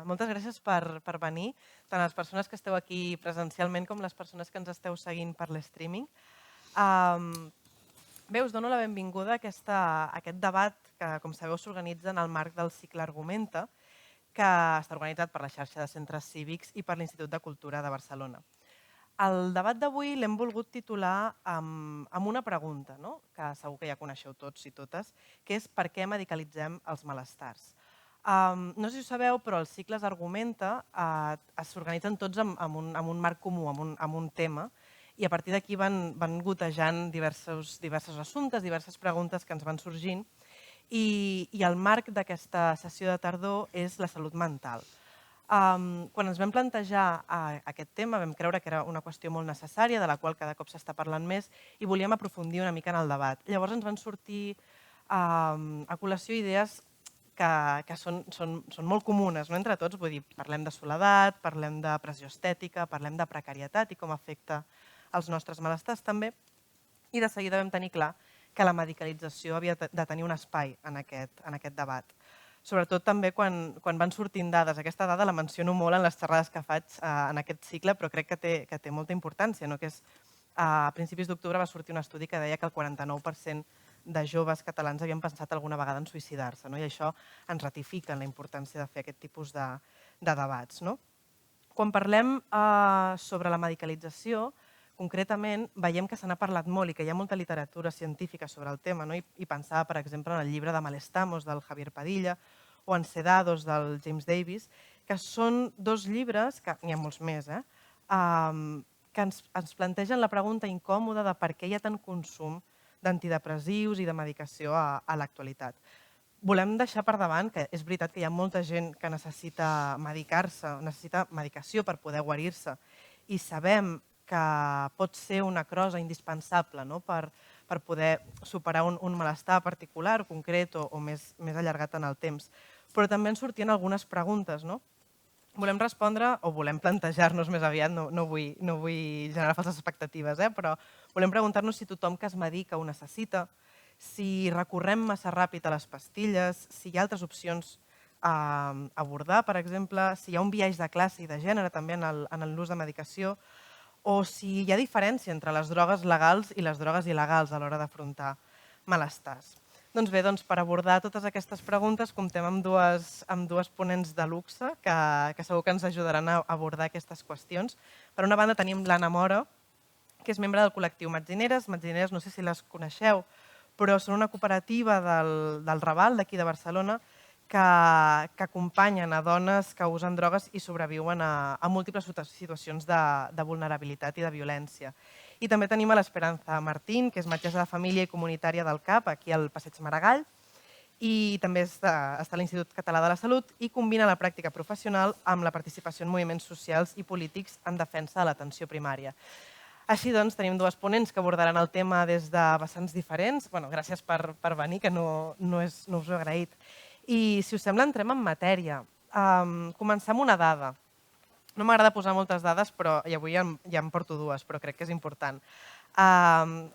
Moltes gràcies per venir, tant les persones que esteu aquí presencialment com les persones que ens esteu seguint per l'streaming. Bé, us dono la benvinguda a aquest debat que, com sabeu, s'organitza en el marc del cicle Argumenta, que està organitzat per la xarxa de centres cívics i per l'Institut de Cultura de Barcelona. El debat d'avui l'hem volgut titular amb una pregunta, no? Que segur que ja coneixeu tots i totes, que és per què medicalitzem els malestars. No sé si ho sabeu, però els cicles Argumenta s'organitzen tots amb un marc comú, amb un tema, i a partir d'aquí van gotejant diversos assumptes, diverses preguntes que ens van sorgint, i el marc d'aquesta sessió de tardor és la salut mental. Quan ens vam plantejar aquest tema vam creure que era una qüestió molt necessària, de la qual cada cop s'està parlant més, i volíem aprofundir una mica en el debat. Llavors ens van sortir a col·lació idees que són molt comunes, no? Entre tots, vull dir, parlem de soledat, parlem de pressió estètica, parlem de precarietat i com afecta els nostres malestars també, i de seguida vam tenir clar que la medicalització havia de tenir un espai en aquest debat. Sobretot també quan van sortint dades. Aquesta dada la menciono molt en les xerrades que faig en aquest cicle, però crec que té molta importància. A principis d'octubre va sortir un estudi que deia que el 49% de joves catalans havien pensat alguna vegada en suïcidar-se, i això ens ratifica en la importància de fer aquest tipus de debats. Quan parlem sobre la medicalització, concretament veiem que se n'ha parlat molt i que hi ha molta literatura científica sobre el tema, i pensava, per exemple, en el llibre de Malestamos, del Javier Padilla, o en Sedados, del James Davis, que són dos llibres, que n'hi ha molts més, que ens plantegen la pregunta incòmoda de per què hi ha tant consum d'antidepressius i de medicació a l'actualitat. Volem deixar per davant que és veritat que hi ha molta gent que necessita medicar-se, necessita medicació per poder guarir-se, i sabem que pot ser una crosa indispensable per poder superar un malestar particular o concret o més allargat en el temps. Però també ens sortien algunes preguntes. Volem respondre, o volem plantejar-nos més aviat, no vull generar falses expectatives, però volem preguntar-nos si tothom que es medica ho necessita, si recorrem massa ràpid a les pastilles, si hi ha altres opcions a abordar, per exemple, si hi ha un biaix de classe i de gènere també en l'ús de medicació, o si hi ha diferència entre les drogues legals i les drogues il·legals a l'hora d'afrontar malestars. Doncs bé, per abordar totes aquestes preguntes comptem amb dues ponents de luxe que segur que ens ajudaran a abordar aquestes qüestions. Per una banda tenim l'Anna Mora, que és membre del col·lectiu Metzineres. Metzineres, no sé si les coneixeu, però són una cooperativa del Raval, d'aquí de Barcelona, que acompanyen a dones que usen drogues i sobreviuen a múltiples situacions de vulnerabilitat i de violència. I també tenim a l'Esperanza Martín, que és metgessa de família i comunitària del CAP, aquí al Passeig Maragall, i també està a l'Institut Català de la Salut i combina la pràctica professional amb la participació en moviments socials i polítics en defensa de l'atenció primària. Així doncs, tenim dues ponents que abordaran el tema des de vessants diferents. Gràcies per venir, que no us ho he agraït. I, si us sembla, entrem en matèria. Comencem amb una dada. No m'agrada posar moltes dades, però avui ja en porto dues, però crec que és important.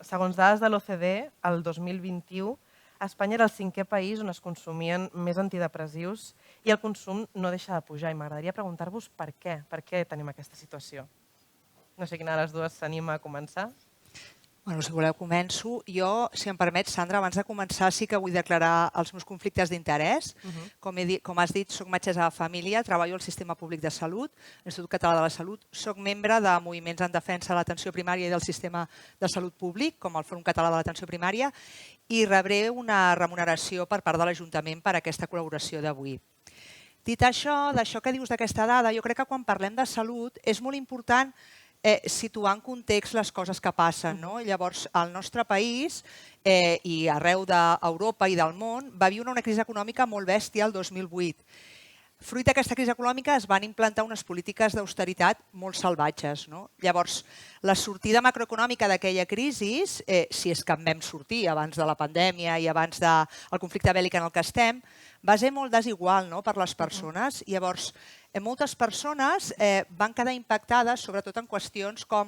Segons dades de l'OCDE, el 2021, Espanya era el 5è país on es consumien més antidepressius i el consum no deixa de pujar. I m'agradaria preguntar-vos per què. Per què tenim aquesta situació? No sé quina de les dues s'anima a començar. Si voleu començo. Jo, si em permets, Sandra, abans de començar sí que vull declarar els meus conflictes d'interès. Com has dit, soc metgessa de família, treballo al Sistema Públic de Salut, l'Institut Català de la Salut, soc membre de moviments en defensa de l'atenció primària i del sistema de salut públic, com el Fòrum Català de l'Atenció Primària, i rebré una remuneració per part de l'Ajuntament per aquesta col·laboració d'avui. Dit això, d'això que dius d'aquesta dada, jo crec que quan parlem de salut és molt important situar en context les coses que passen. Llavors, al nostre país i arreu d'Europa i del món va viure una crisi econòmica molt bèstia el 2008. Fruit d'aquesta crisi econòmica es van implantar unes polítiques d'austeritat molt salvatges. Llavors, la sortida macroeconòmica d'aquella crisi, si és que en vam sortir abans de la pandèmia i abans del conflicte bèl·lic en el que estem, va ser molt desigual per les persones. Llavors, moltes persones van quedar impactades, sobretot en qüestions com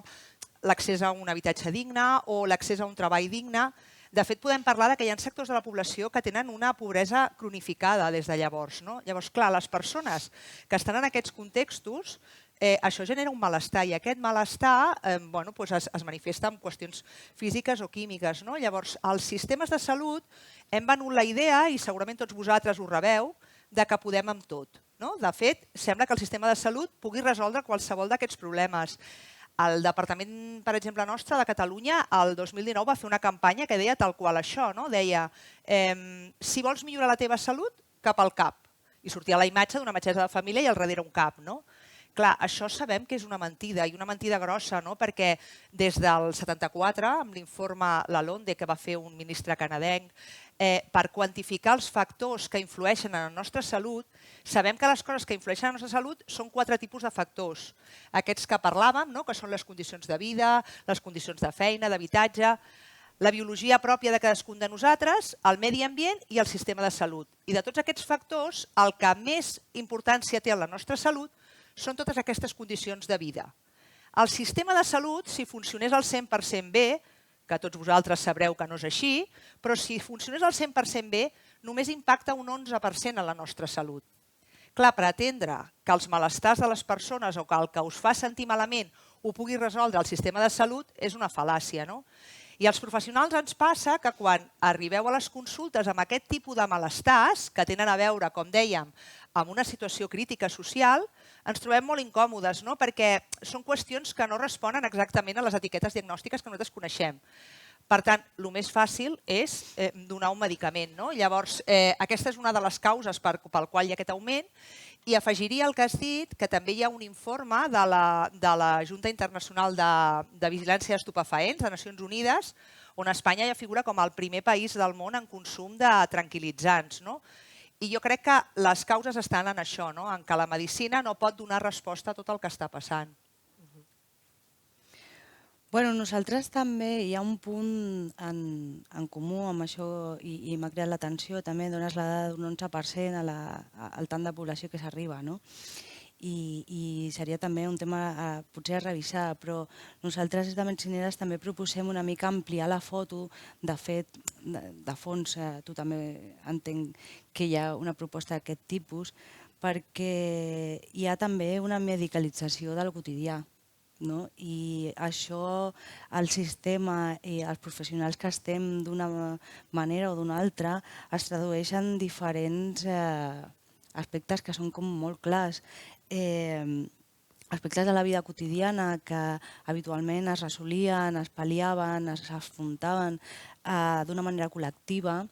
l'accés a un habitatge digne o l'accés a un treball digne, De fet, podem parlar que hi ha sectors de la població que tenen una pobresa cronificada des de llavors. Llavors, clar, les persones que estan en aquests contextos, això genera un malestar i aquest malestar es manifesta en qüestions físiques o químiques. Llavors, als sistemes de salut hem venut la idea, i segurament tots vosaltres ho rebeu, de que podem amb tot. De fet, sembla que el sistema de salut pugui resoldre qualsevol d'aquests problemes. El Departament, per exemple, nostre de Catalunya, el 2019 va fer una campanya que deia tal qual això. Deia, si vols millorar la teva salut, cap al CAP. I sortia la imatge d'una metgessa de família i al darrere un CAP. Clar, això sabem que és una mentida, i una mentida grossa, perquè des del 74, amb l'informe Lalonde que va fer un ministre canadenc, per quantificar els factors que influeixen en la nostra salut, sabem que les coses que influeixen en la nostra salut són 4 tipus de factors. Aquests que parlàvem, que són les condicions de vida, les condicions de feina, d'habitatge, la biologia pròpia de cadascun de nosaltres, el medi ambient i el sistema de salut. I de tots aquests factors, el que més importància té en la nostra salut són totes aquestes condicions de vida. El sistema de salut, si funcionés al 100% bé, que tots vosaltres sabreu que no és així, però si funcionés al 100% bé, només impacta un 11% en la nostra salut. Clar, pretendre que els malestars de les persones o que el que us fa sentir malament ho pugui resoldre el sistema de salut és una fal·làcia. I als professionals ens passa que quan arribeu a les consultes amb aquest tipus de malestars, que tenen a veure, com dèiem, amb una situació crítica social, ens trobem molt incòmodes, perquè són qüestions que no responen exactament a les etiquetes diagnòstiques que nosaltres coneixem. Per tant, el més fàcil és donar un medicament. Llavors, aquesta és una de les causes pel qual hi ha aquest augment, i afegiria el que has dit, que també hi ha un informe de la Junta Internacional de Vigilància d'Estupefaents de Nacions Unides, on Espanya ja figura com el primer país del món en consum de tranquil·litzants. I jo crec que les causes estan en això, en que la medicina no pot donar resposta a tot el que està passant. Bueno, nosaltres també hi ha un punt en comú amb això i m'ha creat l'atenció, també dones la dada d'un 11% al tant de població que s'arriba, i seria també un tema potser a revisar, però nosaltres des de Mencineres també proposem una mica ampliar la foto. De fet, de fons, tu també entenc que hi ha una proposta d'aquest tipus, perquè hi ha també una medicalització del quotidià. I això, el sistema i els professionals que estem d'una manera o d'una altra es tradueix en diferents aspectes que són com molt clars. Aspectes de la vida quotidiana que habitualment es resolien, es pal·liaven, es afrontaven d'una manera col·lectiva.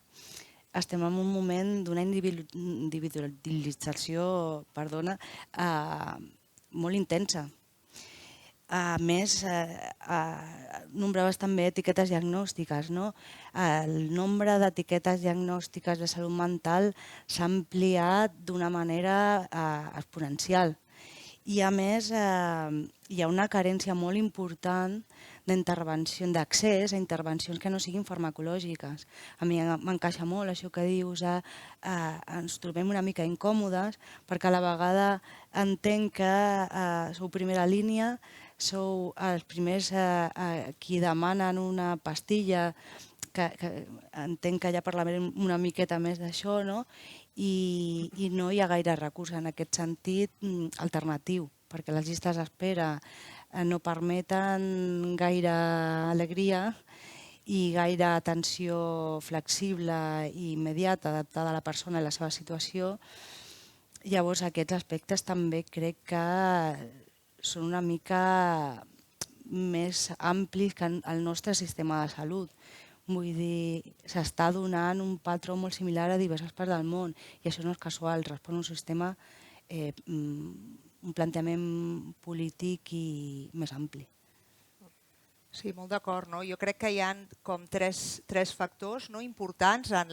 Estem en un moment d'una individualització molt intensa. A més, nombraves també etiquetes diagnòstiques. El nombre d'etiquetes diagnòstiques de salut mental s'ha ampliat d'una manera exponencial. I a més, hi ha una carència molt important d'intervenció, d'accés a intervencions que no siguin farmacològiques. A mi m'encaixa molt això que dius, ens trobem una mica incòmodes perquè a la vegada entenc que sou primera línia, sou els primers qui demanen una pastilla, que entenc que ja parlarem una miqueta més d'això, i no hi ha gaire recurs en aquest sentit alternatiu, perquè les llistes d'espera no permeten gaire alegria i gaire atenció flexible i immediata adaptada a la persona i la seva situació. Llavors, aquests aspectes també crec que són una mica més amplis que el nostre sistema de salut. Vull dir, s'està donant un patró molt similar a diverses parts del món i això no és casual, respon a un sistema, un plantejament polític i més ampli. Sí, molt d'acord. Jo crec que hi ha com tres factors importants en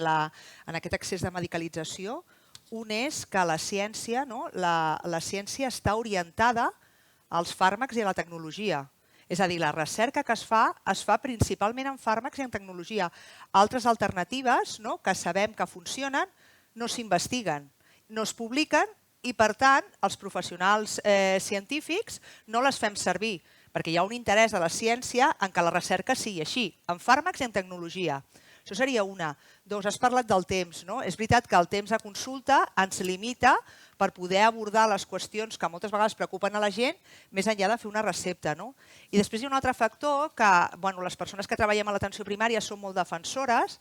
aquest excés de medicalització. Un és que la ciència està orientada als fàrmacs i a la tecnologia. És a dir, la recerca que es fa principalment en fàrmacs i en tecnologia. Altres alternatives que sabem que funcionen no s'investiguen, no es publiquen i, per tant, els professionals científics no les fem servir, perquè hi ha un interès de la ciència en que la recerca sigui així, en fàrmacs i en tecnologia. Això seria una. Dos, has parlat del temps. És veritat que el temps de consulta ens limita per poder abordar les qüestions que moltes vegades preocupen a la gent més enllà de fer una recepta. I després hi ha un altre factor que les persones que treballem a l'atenció primària som molt defensores.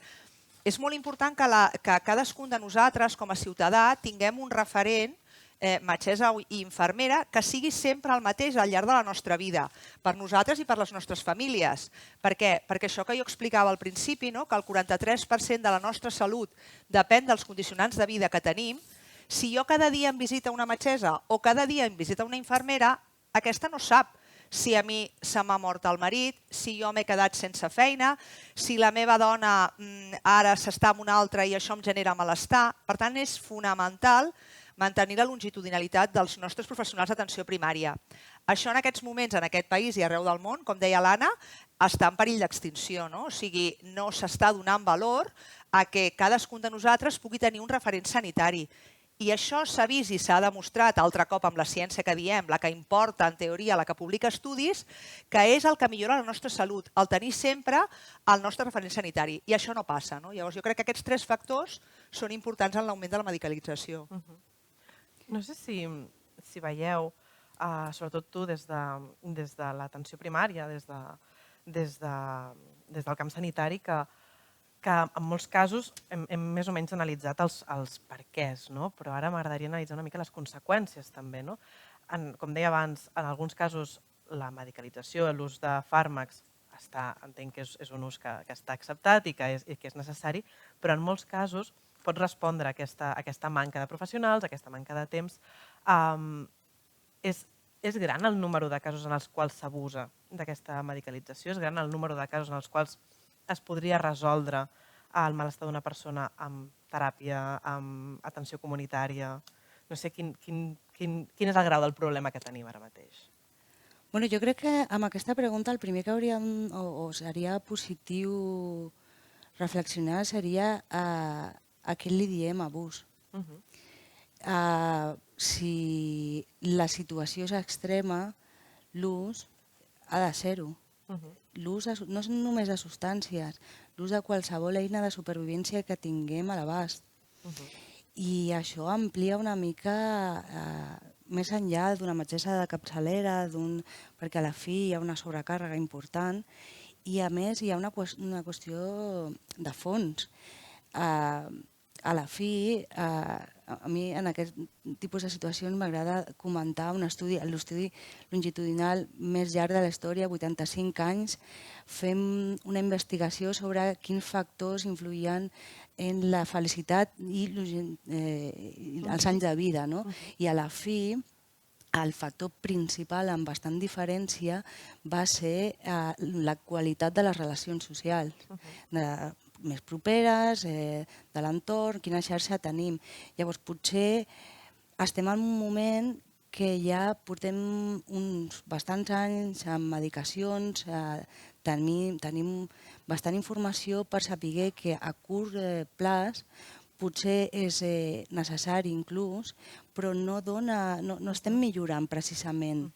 És molt important que cadascun de nosaltres, com a ciutadà, tinguem un referent metgessa i infermera que sigui sempre el mateix al llarg de la nostra vida, per nosaltres i per les nostres famílies. Per què? Perquè això que jo explicava al principi, que el 43% de la nostra salut depèn dels condicionants de vida que tenim, si jo cada dia em visita una metgessa o cada dia em visita una infermera, aquesta no sap si a mi se m'ha mort el marit, si jo m'he quedat sense feina, si la meva dona ara s'està amb una altra i això em genera malestar. Per tant, és fonamental mantenir la longitudinalitat dels nostres professionals d'atenció primària. Això en aquests moments, en aquest país i arreu del món, com deia l'Anna, està en perill d'extinció. O sigui, no s'està donant valor a que cadascun de nosaltres pugui tenir un referent sanitari. I això s'ha vist i s'ha demostrat altre cop amb la ciència que diem, la que importa en teoria, la que publica estudis, que és el que millora la nostra salut, el tenir sempre el nostre referent sanitari. I això no passa. Llavors, jo crec que aquests 3 factors són importants en l'augment de la medicalització. No sé si veieu, sobretot tu des de l'atenció primària, des del camp sanitari, que en molts casos hem més o menys analitzat els perquès, però ara m'agradaria analitzar una mica les conseqüències també. Com deia abans, en alguns casos la medicalització, l'ús de fàrmacs, entenc que és un ús que està acceptat i que és necessari, però en molts casos pot respondre a aquesta manca de professionals, a aquesta manca de temps. És gran el número de casos en els quals s'abusa d'aquesta medicalització? És gran el número de casos en els quals es podria resoldre el malestar d'una persona amb teràpia, amb atenció comunitària? No sé quin és el grau del problema que tenim ara mateix. Bueno, jo crec que amb aquesta pregunta el primer que hauríem, o seria positiu reflexionar, seria a què li diem abús. Si la situació és extrema, l'ús ha de ser-ho. L'ús no és només de substàncies, l'ús de qualsevol eina de supervivència que tinguem a l'abast. I això amplia una mica més enllà d'una metgessa de capçalera, perquè a la fi hi ha una sobrecàrrega important i a més hi ha una qüestió de fons. A la fi, a mi en aquest tipus de situacions m'agrada comentar l'estudi longitudinal més llarg de la història, 85 anys. Fem una investigació sobre quins factors influïen en la felicitat i els anys de vida. I a la fi, el factor principal, amb bastant diferència, va ser la qualitat de les relacions socials, més properes, de l'entorn, quina xarxa tenim. Llavors, potser estem en un moment que ja portem uns bastants anys amb medicacions, tenim bastant informació per saber que a curt plaç potser és necessari inclús, però no estem millorant precisament.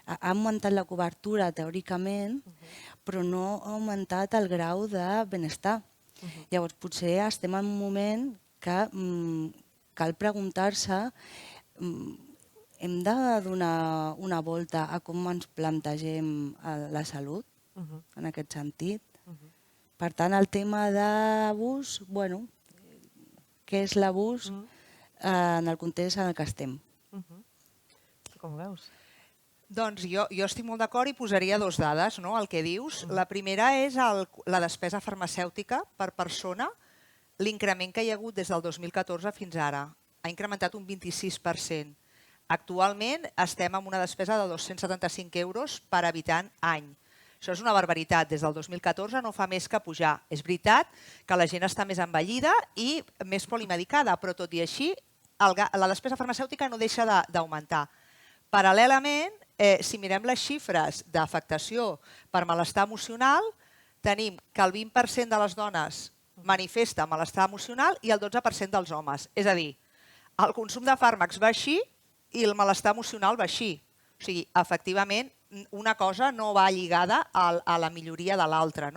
Ha augmentat la cobertura teòricament, però no ha augmentat el grau de benestar. Llavors, potser estem en un moment que cal preguntar-se, hem de donar una volta a com ens plantegem la salut, en aquest sentit. Per tant, el tema d'abús, què és l'abús en el context en el que estem? Com ho veus? Doncs jo estic molt d'acord i posaria 2 dades, el que dius. La primera és la despesa farmacèutica per persona, l'increment que hi ha hagut des del 2014 fins ara. Ha incrementat un 26%. Actualment estem amb una despesa de 275 euros per habitant any. Això és una barbaritat. Des del 2014 no fa més que pujar. És veritat que la gent està més envellida i més polimedicada, però tot i així la despesa farmacèutica no deixa d'augmentar. Paral·lelament, si mirem les xifres d'afectació per malestar emocional, tenim que el 20% de les dones manifesta malestar emocional i el 12% dels homes. És a dir, el consum de fàrmacs va així i el malestar emocional va així. O sigui, efectivament, una cosa no va lligada a la milloria de l'altra.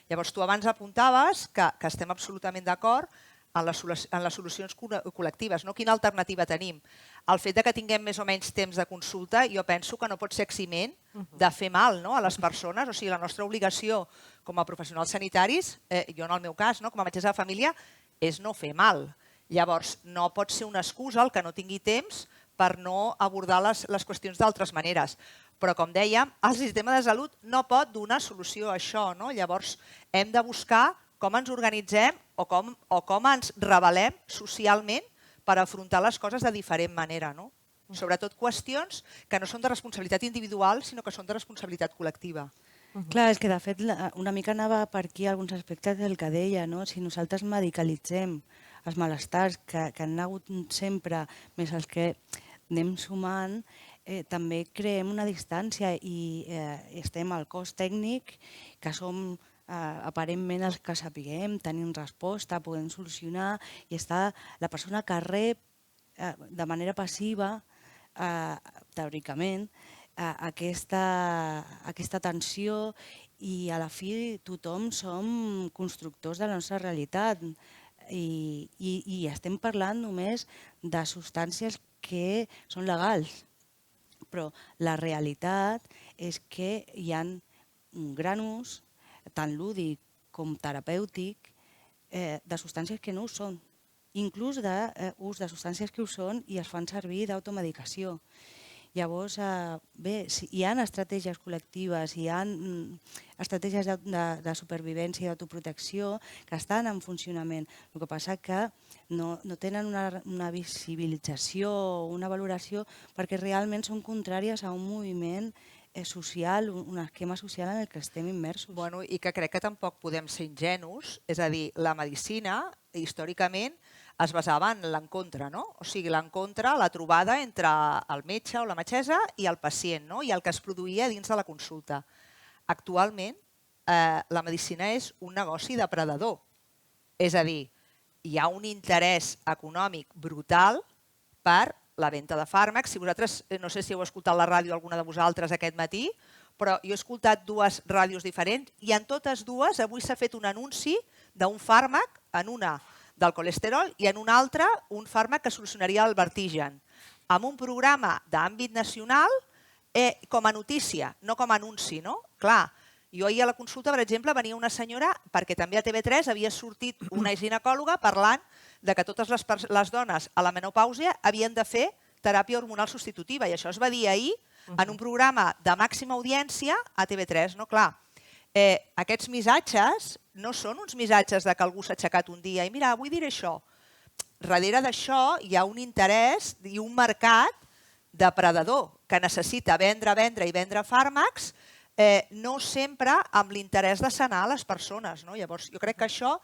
Llavors, tu abans apuntaves que estem absolutament d'acord en les solucions col·lectives. Quina alternativa tenim? El fet que tinguem més o menys temps de consulta, jo penso que no pot ser eximent de fer mal a les persones. O sigui, la nostra obligació com a professionals sanitaris, jo en el meu cas, com a metgessa de família, és no fer mal. Llavors, no pot ser una excusa el que no tingui temps per no abordar les qüestions d'altres maneres. Però, com dèiem, el sistema de salut no pot donar solució a això. Llavors, hem de buscar com ens organitzem o com ens rebel·lem socialment per afrontar les coses de diferent manera. Sobretot qüestions que no són de responsabilitat individual, sinó que són de responsabilitat col·lectiva. Clar, és que de fet una mica anava per aquí alguns aspectes del que deia. Si nosaltres medicalitzem els malestars que han hagut sempre, més els que anem sumant, també creem una distància i estem al cos tècnic, que som aparentment els que sapiguem, tenim resposta, podem solucionar, i està la persona que rep de manera passiva, teòricament, aquesta tensió, i a la fi tothom som constructors de la nostra realitat i estem parlant només de substàncies que són legals, però la realitat és que hi ha un gran ús, tant lúdic com terapèutic, de substàncies que no ho són, inclús d'ús de substàncies que ho són i es fan servir d'automedicació. Llavors, bé, hi ha estratègies col·lectives, hi ha estratègies de supervivència i d'autoprotecció que estan en funcionament. El que passa que no tenen una visibilització o una valoració perquè realment són contràries a un moviment social, un esquema social en el que estem immersos. I que crec que tampoc podem ser ingenus, és a dir, la medicina històricament es basava en l'encontre, o sigui, l'encontre, la trobada entre el metge o la metgessa i el pacient, i el que es produïa dins de la consulta. Actualment, la medicina és un negoci depredador, és a dir, hi ha un interès econòmic brutal per la venda de fàrmacs. Si vosaltres, no sé si heu escoltat la ràdio alguna de vosaltres aquest matí, però jo he escoltat dues ràdios diferents i en totes dues avui s'ha fet un anunci d'un fàrmac, en una del colesterol i en una altra un fàrmac que solucionaria el vertigen, amb un programa d'àmbit nacional com a notícia, no com a anunci. Clar, jo ahir a la consulta, per exemple, venia una senyora, perquè també a TV3 havia sortit una ginecòloga parlant que totes les dones a la menopàusia havien de fer teràpia hormonal substitutiva, i això es va dir ahir en un programa de màxima audiència a TV3. Clar, aquests missatges no són uns missatges que algú s'ha aixecat un dia i mira, vull dir això. Darrere d'això hi ha un interès i un mercat depredador que necessita vendre fàrmacs, no sempre amb l'interès de sanar les persones. Llavors, jo crec que això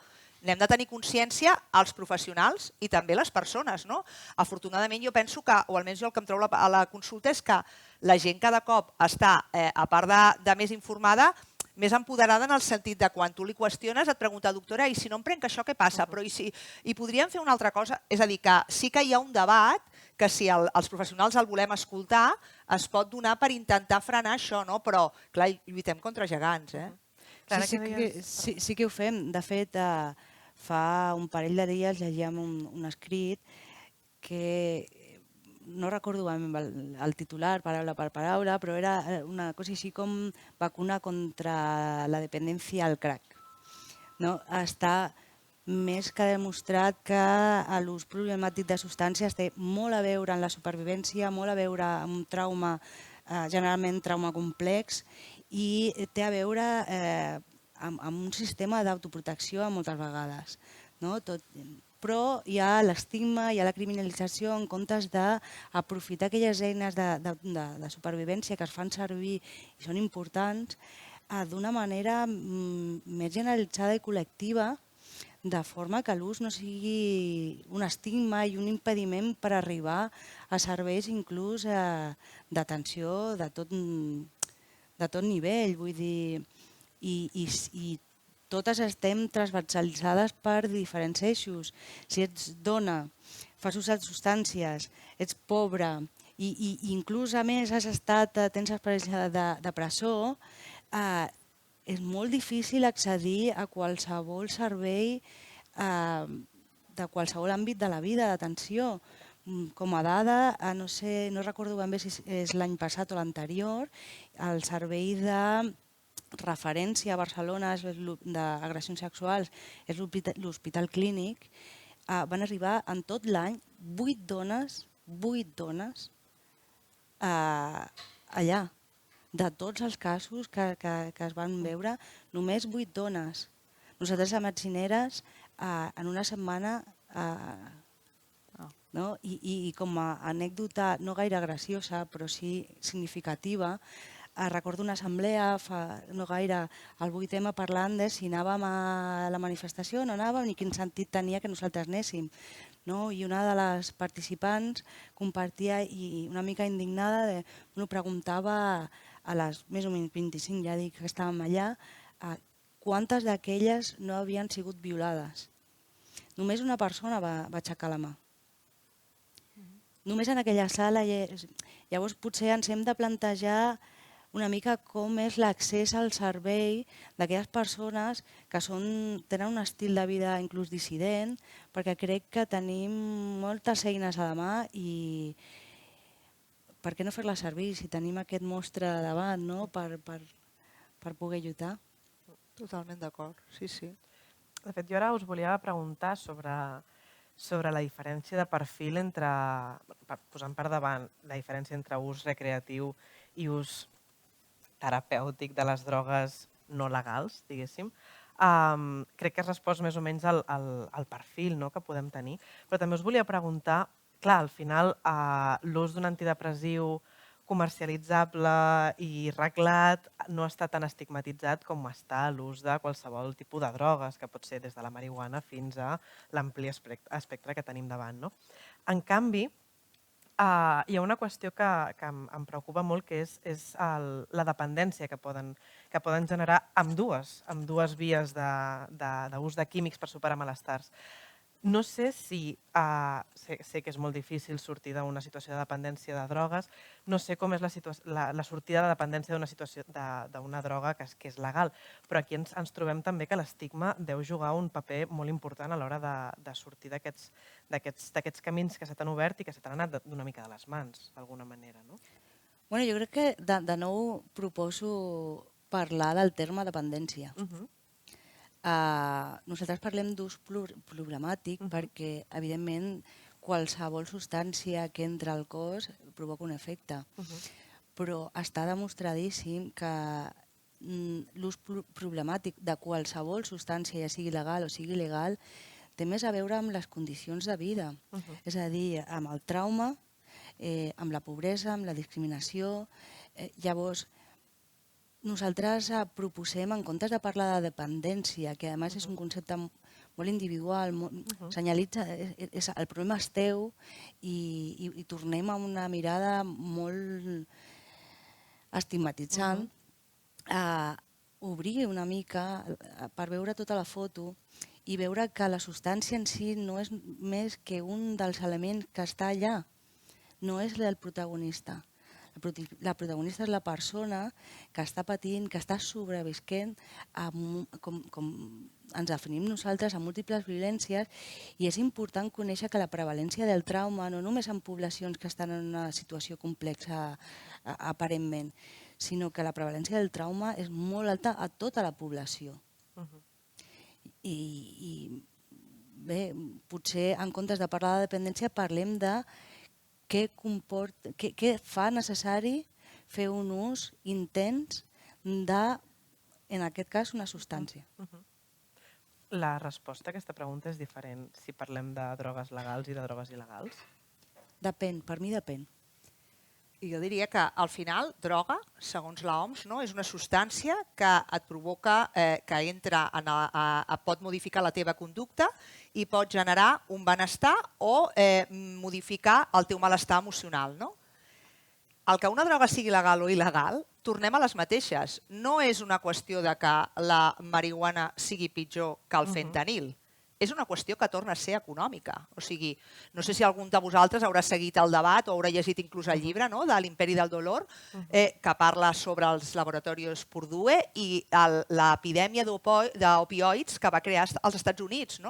n'hem de tenir consciència els professionals i també les persones. Afortunadament, jo penso que, o almenys jo el que em trobo a la consulta, és que la gent cada cop està, a part de més informada, més empoderada en el sentit de quan tu li qüestiones et pregunta, doctora, i si no em prenc això, què passa? Però i podríem fer una altra cosa? És a dir, que sí que hi ha un debat que si els professionals el volem escoltar es pot donar per intentar frenar això, però, clar, lluitem contra gegants. Sí que ho fem. De fet, fa un parell de dies llegíem un escrit que no recordo el titular paraula per paraula, però era una cosa així com vacuna contra la dependència al crack. Està més que demostrat que l'ús problemàtic de substàncies té molt a veure amb la supervivència, molt a veure amb un trauma, generalment trauma complex, i té a veure amb un sistema d'autoprotecció moltes vegades. Però hi ha l'estigma, hi ha la criminalització en comptes d'aprofitar aquelles eines de supervivència que es fan servir i són importants d'una manera més generalitzada i col·lectiva, de forma que l'ús no sigui un estigma i un impediment per arribar a serveis inclús d'atenció de tot nivell. Vull dir, i totes estem transversalitzades per diferents eixos. Si ets dona, fas ús de substàncies, ets pobre i inclús a més tens experiència de presó, és molt difícil accedir a qualsevol servei de qualsevol àmbit de la vida, d'atenció. Com a dada, no sé, no recordo ben bé si és l'any passat o l'anterior, el servei de referència a Barcelona d'agressions sexuals és l'Hospital Clínic, van arribar en tot l'any 8 dones allà. De tots els casos que es van veure, només 8 dones. Nosaltres a Metzineres, en una setmana, i com a anècdota no gaire graciosa, però sí significativa, recordo una assemblea no gaire al 8M parlant de si anàvem a la manifestació o no anàvem ni quin sentit tenia que nosaltres anéssim. I una de les participants compartia i una mica indignada preguntava a les més o menys 25, ja dic que estàvem allà, quantes d'aquelles no havien sigut violades. Només una persona va aixecar la mà. Només en aquella sala. Llavors potser ens hem de plantejar una mica com és l'accés al servei d'aquelles persones que tenen un estil de vida inclús dissident, perquè crec que tenim moltes eines a la mà i per què no fer-la servir si tenim aquest monstre davant per poder lluitar? Totalment d'acord, sí. De fet, jo ara us volia preguntar sobre la diferència de perfil posant per davant la diferència entre ús recreatiu i ús terapèutic de les drogues no legals, diguéssim. Crec que has respost més o menys al perfil que podem tenir, però també us volia preguntar, clar, al final l'ús d'un antidepressiu comercialitzable i reglat no està tan estigmatitzat com està l'ús de qualsevol tipus de drogues, que pot ser des de la marihuana fins a l'ampli espectre que tenim davant. En canvi, hi ha una qüestió que em preocupa molt, que és la dependència que poden generar ambdues vies d'ús de químics per superar malestars. No sé si sé que és molt difícil sortir d'una situació de dependència de drogues, no sé com és la sortida de dependència d'una situació d'una droga que és legal, però aquí ens trobem també que l'estigma deu jugar un paper molt important a l'hora de sortir d'aquests camins que se t'han obert i que se t'han anat d'una mica de les mans, d'alguna manera. Jo crec que de nou proposo parlar del terme dependència. Nosaltres parlem d'ús problemàtic perquè, evidentment, qualsevol substància que entra al cos provoca un efecte. Però està demostradíssim que l'ús problemàtic de qualsevol substància, ja sigui legal o sigui il·legal, té més a veure amb les condicions de vida. És a dir, amb el trauma, amb la pobresa, amb la discriminació. Llavors, nosaltres proposem, en comptes de parlar de dependència, que a més és un concepte molt individual, senyalitza, el problema és teu i tornem a una mirada molt estigmatitzant, obrir una mica per veure tota la foto i veure que la substància en si no és més que un dels elements que està allà, no és el protagonista. La protagonista és la persona que està patint, que està sobrevisquent, com ens definim nosaltres, a múltiples violències, i és important conèixer que la prevalència del trauma, no només en poblacions que estan en una situació complexa aparentment, sinó que la prevalència del trauma és molt alta a tota la població. I bé, potser en comptes de parlar de dependència parlem de què fa necessari fer un ús intens de, en aquest cas, una substància. La resposta a aquesta pregunta és diferent si parlem de drogues legals i de drogues il·legals? Depèn, per mi depèn. I jo diria que al final, droga, segons l'OMS, és una substància que et provoca, que entra, pot modificar la teva conducta i pot generar un benestar o modificar el teu malestar emocional. El que una droga sigui legal o il·legal, tornem a les mateixes. No és una qüestió de que la marihuana sigui pitjor que el fentanil. és una qüestió que torna a ser econòmica. O sigui, no sé si algun de vosaltres haurà seguit el debat o haurà llegit inclús el llibre de l'Imperi del Dolor, que parla sobre els laboratoris Purdue i l'epidèmia d'opioids que va crear als Estats Units.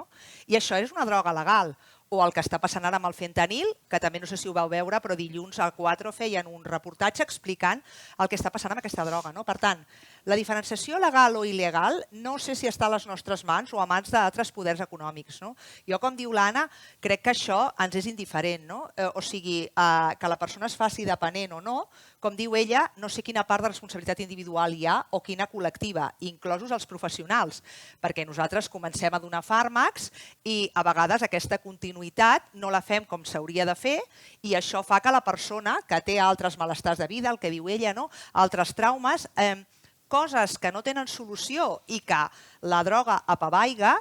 I això és una droga legal. O el que està passant ara amb el fentanil, que també no sé si ho vau veure, però dilluns al 4 feien un reportatge explicant el que està passant amb aquesta droga. Per tant, la diferenciació legal o il·legal no sé si està a les nostres mans o a mans d'altres poders econòmics. Jo, com diu l'Anna, crec que això ens és indiferent. O sigui, que la persona es faci dependent o no, com diu ella, no sé quina part de responsabilitat individual hi ha o quina col·lectiva, inclosos els professionals, perquè nosaltres comencem a donar fàrmacs i a vegades aquesta continuïtat no la fem com s'hauria de fer i això fa que la persona que té altres malestars de vida, el que diu ella, altres traumes, coses que no tenen solució i que la droga apavaiga,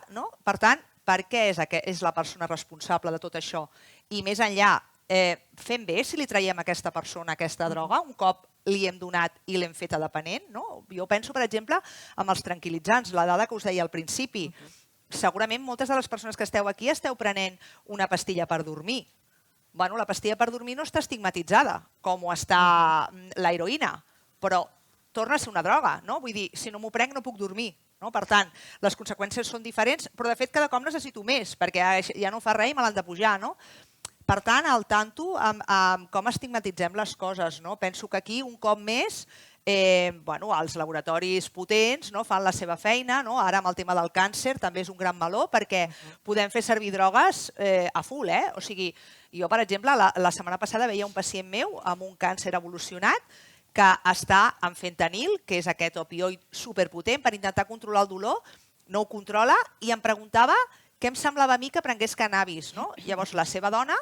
per tant, per què és la persona responsable de tot això? I més enllà, fem bé si li traiem a aquesta persona aquesta droga un cop li hem donat i l'hem fet dependent? Jo penso, per exemple, amb els tranquil·litzants, la dada que us deia al principi. Segurament moltes de les persones que esteu aquí esteu prenent una pastilla per dormir. La pastilla per dormir no està estigmatitzada, com ho està l'heroïna, però torna a ser una droga. Vull dir, si no m'ho prenc no puc dormir. Per tant, les conseqüències són diferents, però de fet cada cop necessito més, perquè ja no fa res i me l'han de pujar. Per tant, al tanto amb com estigmatitzem les coses. Penso que aquí, un cop més, els laboratoris potents fan la seva feina. Ara, amb el tema del càncer, també és un gran meló, perquè podem fer servir drogues a full. O sigui, jo, per exemple, la setmana passada veia un pacient meu amb un càncer evolucionat que està amb fentanil, que és aquest opioid superpotent, per intentar controlar el dolor, no ho controla, i em preguntava què em semblava a mi que prengués cannabis. Llavors, la seva dona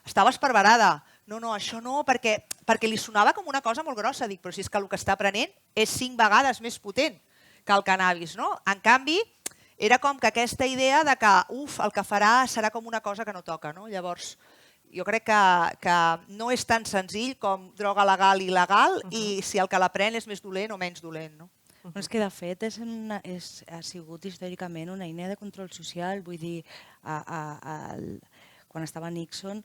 estava esparverada. No, això no, perquè li sonava com una cosa molt grossa. Dic, però si és que el que està prenent és 5 vegades més potent que el cannabis. En canvi, era com que aquesta idea de que el que farà serà com una cosa que no toca. Llavors, jo crec que no és tan senzill com droga legal i il·legal i si el que la pren és més dolent o menys dolent. És que, de fet, ha sigut històricament una eina de control social. Vull dir, quan estava Nixon,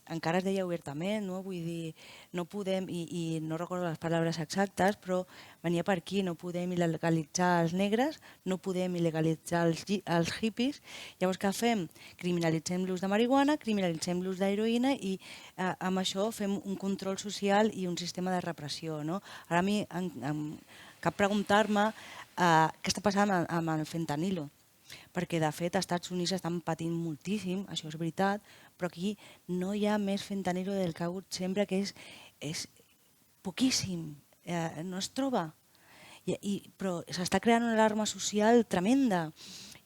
encara es deia obertament, vull dir, no podem, i no recordo les paraules exactes, però venia per aquí, no podem il·legalitzar els negres, no podem il·legalitzar els hippies. Llavors, què fem? Criminalitzem l'ús de marihuana, criminalitzem l'ús d'heroïna i amb això fem un control social i un sistema de repressió. Ara a mi em cal preguntar-me què està passant amb el fentanilo, perquè de fet als Estats Units estan patint moltíssim, això és veritat, però aquí no hi ha més fentanilo del que ha hagut sempre, que és poquíssim, no es troba. Però s'està creant una alarma social tremenda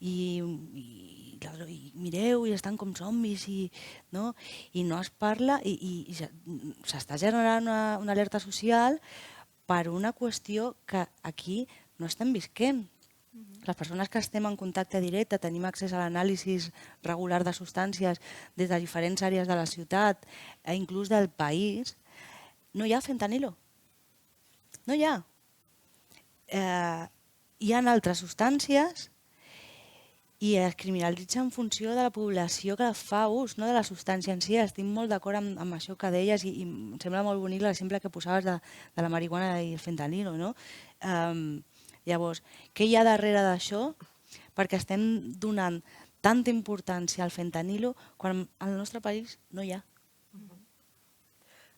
i mireu, i estan com zombis i no es parla i s'està generant una alerta social per una qüestió que aquí no estem visquent. Les persones que estem en contacte directe, tenim accés a l'anàlisi regular de substàncies des de diferents àrees de la ciutat, inclús del país, no hi ha fentanilo. No hi ha. Hi ha altres substàncies i es criminalitza en funció de la població que fa ús, no de la substància en si. Estic molt d'acord amb això que deies i em sembla molt bonic l'exemple que posaves de la marihuana i el fentanilo. Llavors, què hi ha darrere d'això? Perquè estem donant tanta importància al fentanilo quan al nostre país no hi ha.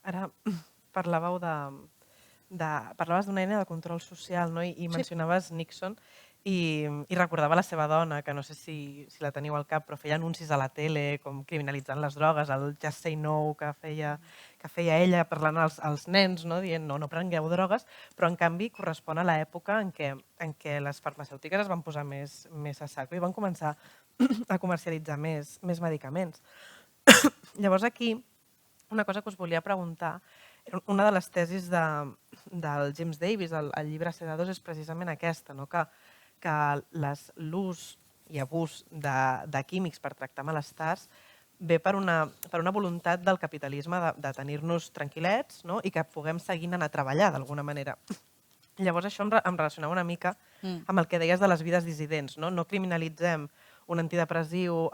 Ara parlàveu parlaves d'una eina de control social i mencionaves Nixon i recordava la seva dona, que no sé si la teniu al cap, però feia anuncis a la tele com criminalitzant les drogues, el Just Say No que feia ella parlant als nens, dient no prengueu drogues, però en canvi correspon a l'època en què les farmacèutiques es van posar més a saco i van començar a comercialitzar més medicaments. Llavors aquí, una cosa que us volia preguntar, una de les tesis del James Davis, el llibre Sedados, és precisament aquesta, que l'ús i abús de químics per tractar malestars ve per una voluntat del capitalisme de tenir-nos tranquil·lets i que puguem seguir anant a treballar d'alguna manera. Llavors això em relacionava una mica amb el que deies de les vides dissidents. No criminalitzem un antidepressiu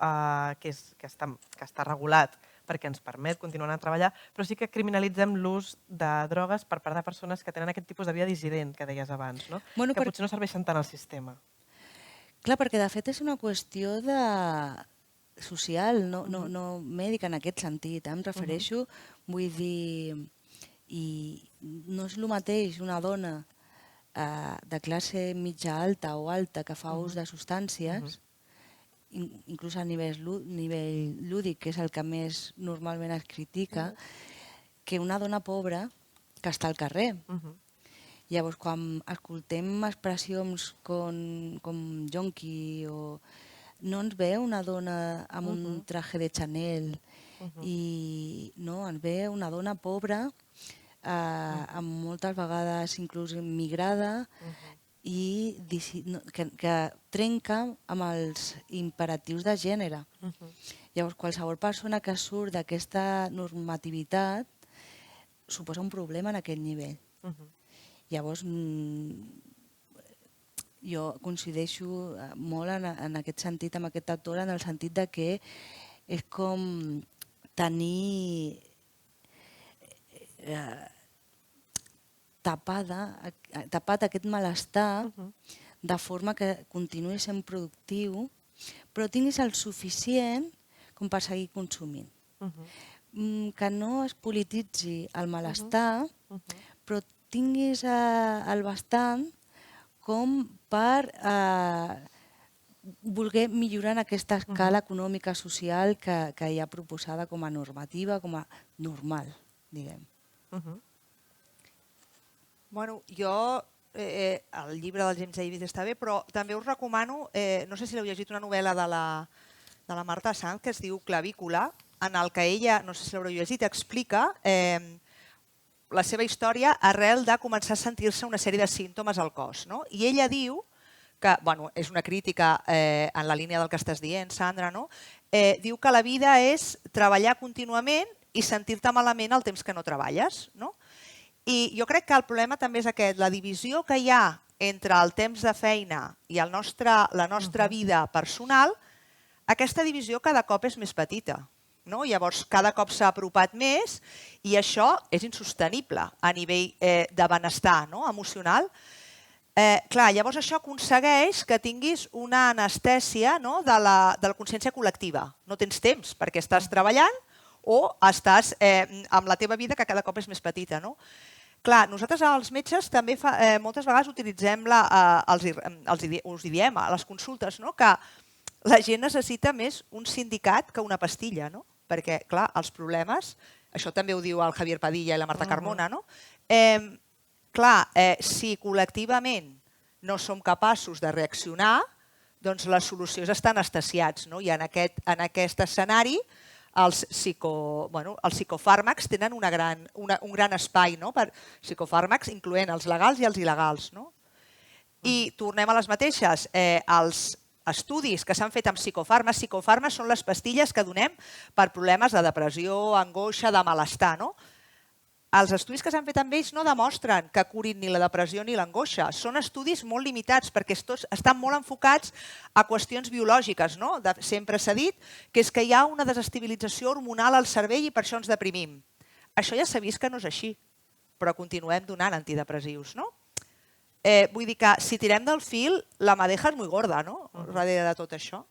que està regulat perquè ens permet continuar a treballar, però sí que criminalitzem l'ús de drogues per part de persones que tenen aquest tipus de vida dissident que deies abans, no? Bueno, Que potser no serveixen tant al sistema. Clar, perquè de fet és una qüestió social, no mèdica en aquest sentit. Em refereixo, vull dir, i no és el mateix una dona de classe mitja alta o alta que fa ús de substàncies, inclús a nivell lúdic, que és el que més normalment es critica, que una dona pobra que està al carrer. Llavors, quan escoltem expressions com yonqui no ens ve una dona amb un traje de Chanel i no, ens ve una dona pobra, amb moltes vegades inclús migrada i que trenca amb els imperatius de gènere. Llavors, qualsevol persona que surt d'aquesta normativitat suposa un problema en aquest nivell. Llavors, jo coincideixo molt en aquest sentit, amb aquest autor, en el sentit de que és com tenir tapat aquest malestar de forma que continuï sent productiu, però tinguis el suficient com per seguir consumint. Que no es polititzi el malestar, però tinguis el bastant com per voler millorar en aquesta escala econòmica social que hi ha proposada com a normativa, com a normal, diguem. Bueno, jo, el llibre del James Davis està bé, però també us recomano, no sé si l'heu llegit, una novel·la de la Marta Sanz que es diu Clavícula, en el que ella, no sé si l'haureu llegit, explica la seva història arrel de començar a sentir-se una sèrie de símptomes al cos. I ella diu que, bueno, és una crítica en la línia del que estàs dient, Sandra, diu que la vida és treballar contínuament i sentir-te malament el temps que no treballes. I jo crec que el problema també és aquest, la divisió que hi ha entre el temps de feina i la nostra vida personal, aquesta divisió cada cop és més petita. Llavors, cada cop s'ha apropat més i això és insostenible a nivell de benestar emocional. Clar, llavors això aconsegueix que tinguis una anestèsia de la consciència col·lectiva. No tens temps perquè estàs treballant o estàs amb la teva vida que cada cop és més petita. Clar, nosaltres els metges també moltes vegades utilitzem, us diem a les consultes, que la gent necessita més un sindicat que una pastilla, perquè, clar, els problemes, això també ho diu el Javier Padilla i la Marta Carmona, clar, si col·lectivament no som capaços de reaccionar, doncs la solució és estar anestesiats. I en aquest escenari els psicofàrmacs tenen un gran espai per psicofàrmacs, incloent els legals i els il·legals. I tornem a les mateixes. Els estudis que s'han fet amb psicofàrmacs són les pastilles que donem per problemes de depressió, angoixa, de malestar. Els estudis que s'han fet amb ells no demostren que curin ni la depressió ni l'angoixa. Són estudis molt limitats perquè estan molt enfocats a qüestions biològiques. Sempre s'ha dit que és que hi ha una desestabilització hormonal al cervell i per això ens deprimim. Això ja s'ha vist que no és així, però continuem donant antidepressius. Vull dir que si tirem del fil, la madeja és molt gorda, darrere de tot això.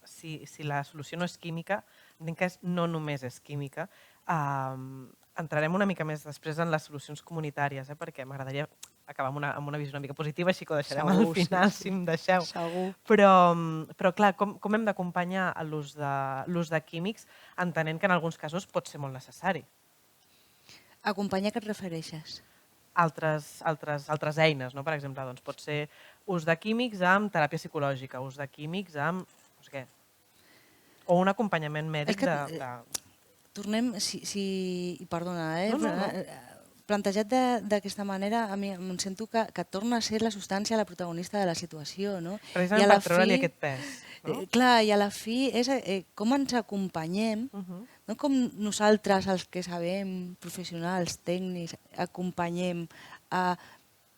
Si la solució no és química, entenc que no només és química. Entrarem una mica més després en les solucions comunitàries, perquè m'agradaria acabar amb una visió una mica positiva, així que ho deixarem al final, si em deixeu. Però clar, com hem d'acompanyar l'ús de químics, entenent que en alguns casos pot ser molt necessari? Acompanyar, què et refereixes? Altres eines, per exemple, pot ser ús de químics amb teràpia psicològica, ús de químics amb no sé què, o un acompanyament mèdic de... Tornem, perdona, plantejat d'aquesta manera, a mi em sento que torna a ser la substància la protagonista de la situació. Precisament per treure-li aquest pes. Clar, i a la fi és com ens acompanyem, com nosaltres, els que sabem, professionals, tècnics, acompanyem a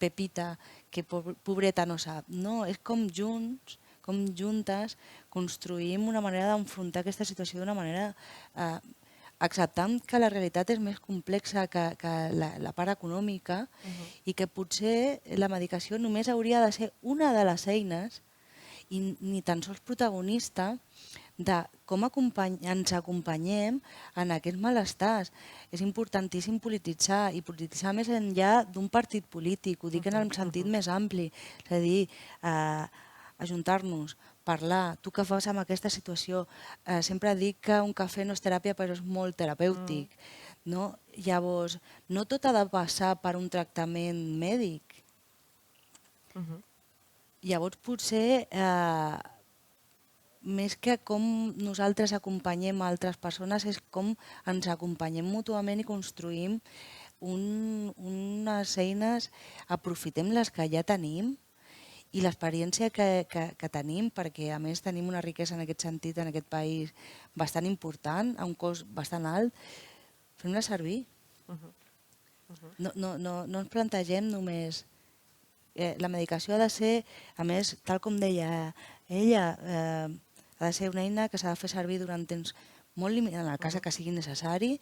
Pepita, que pobreta no sap. No, és com junts, com juntes, construïm una manera d'enfrontar aquesta situació d'una manera acceptant que la realitat és més complexa que la part econòmica i que potser la medicació només hauria de ser una de les eines i ni tan sols protagonista de com ens acompanyem en aquests malestars. És importantíssim polititzar i polititzar més enllà d'un partit polític, ho dic en el sentit més ampli, és a dir, ajuntar-nos, parlar, tu què fas amb aquesta situació? Sempre dic que un cafè no és teràpia però és molt terapèutic. Llavors, no tot ha de passar per un tractament mèdic. Llavors potser més que com nosaltres acompanyem altres persones és com ens acompanyem mútuament i construïm unes eines, aprofitem les que ja tenim i l'experiència que tenim, perquè a més tenim una riquesa en aquest sentit en aquest país bastant important, a un cost bastant alt, fem-la servir. No ens plantegem només... La medicació ha de ser, a més, tal com deia ella, ha de ser una eina que s'ha de fer servir durant temps molt limitat, en el cas que sigui necessari,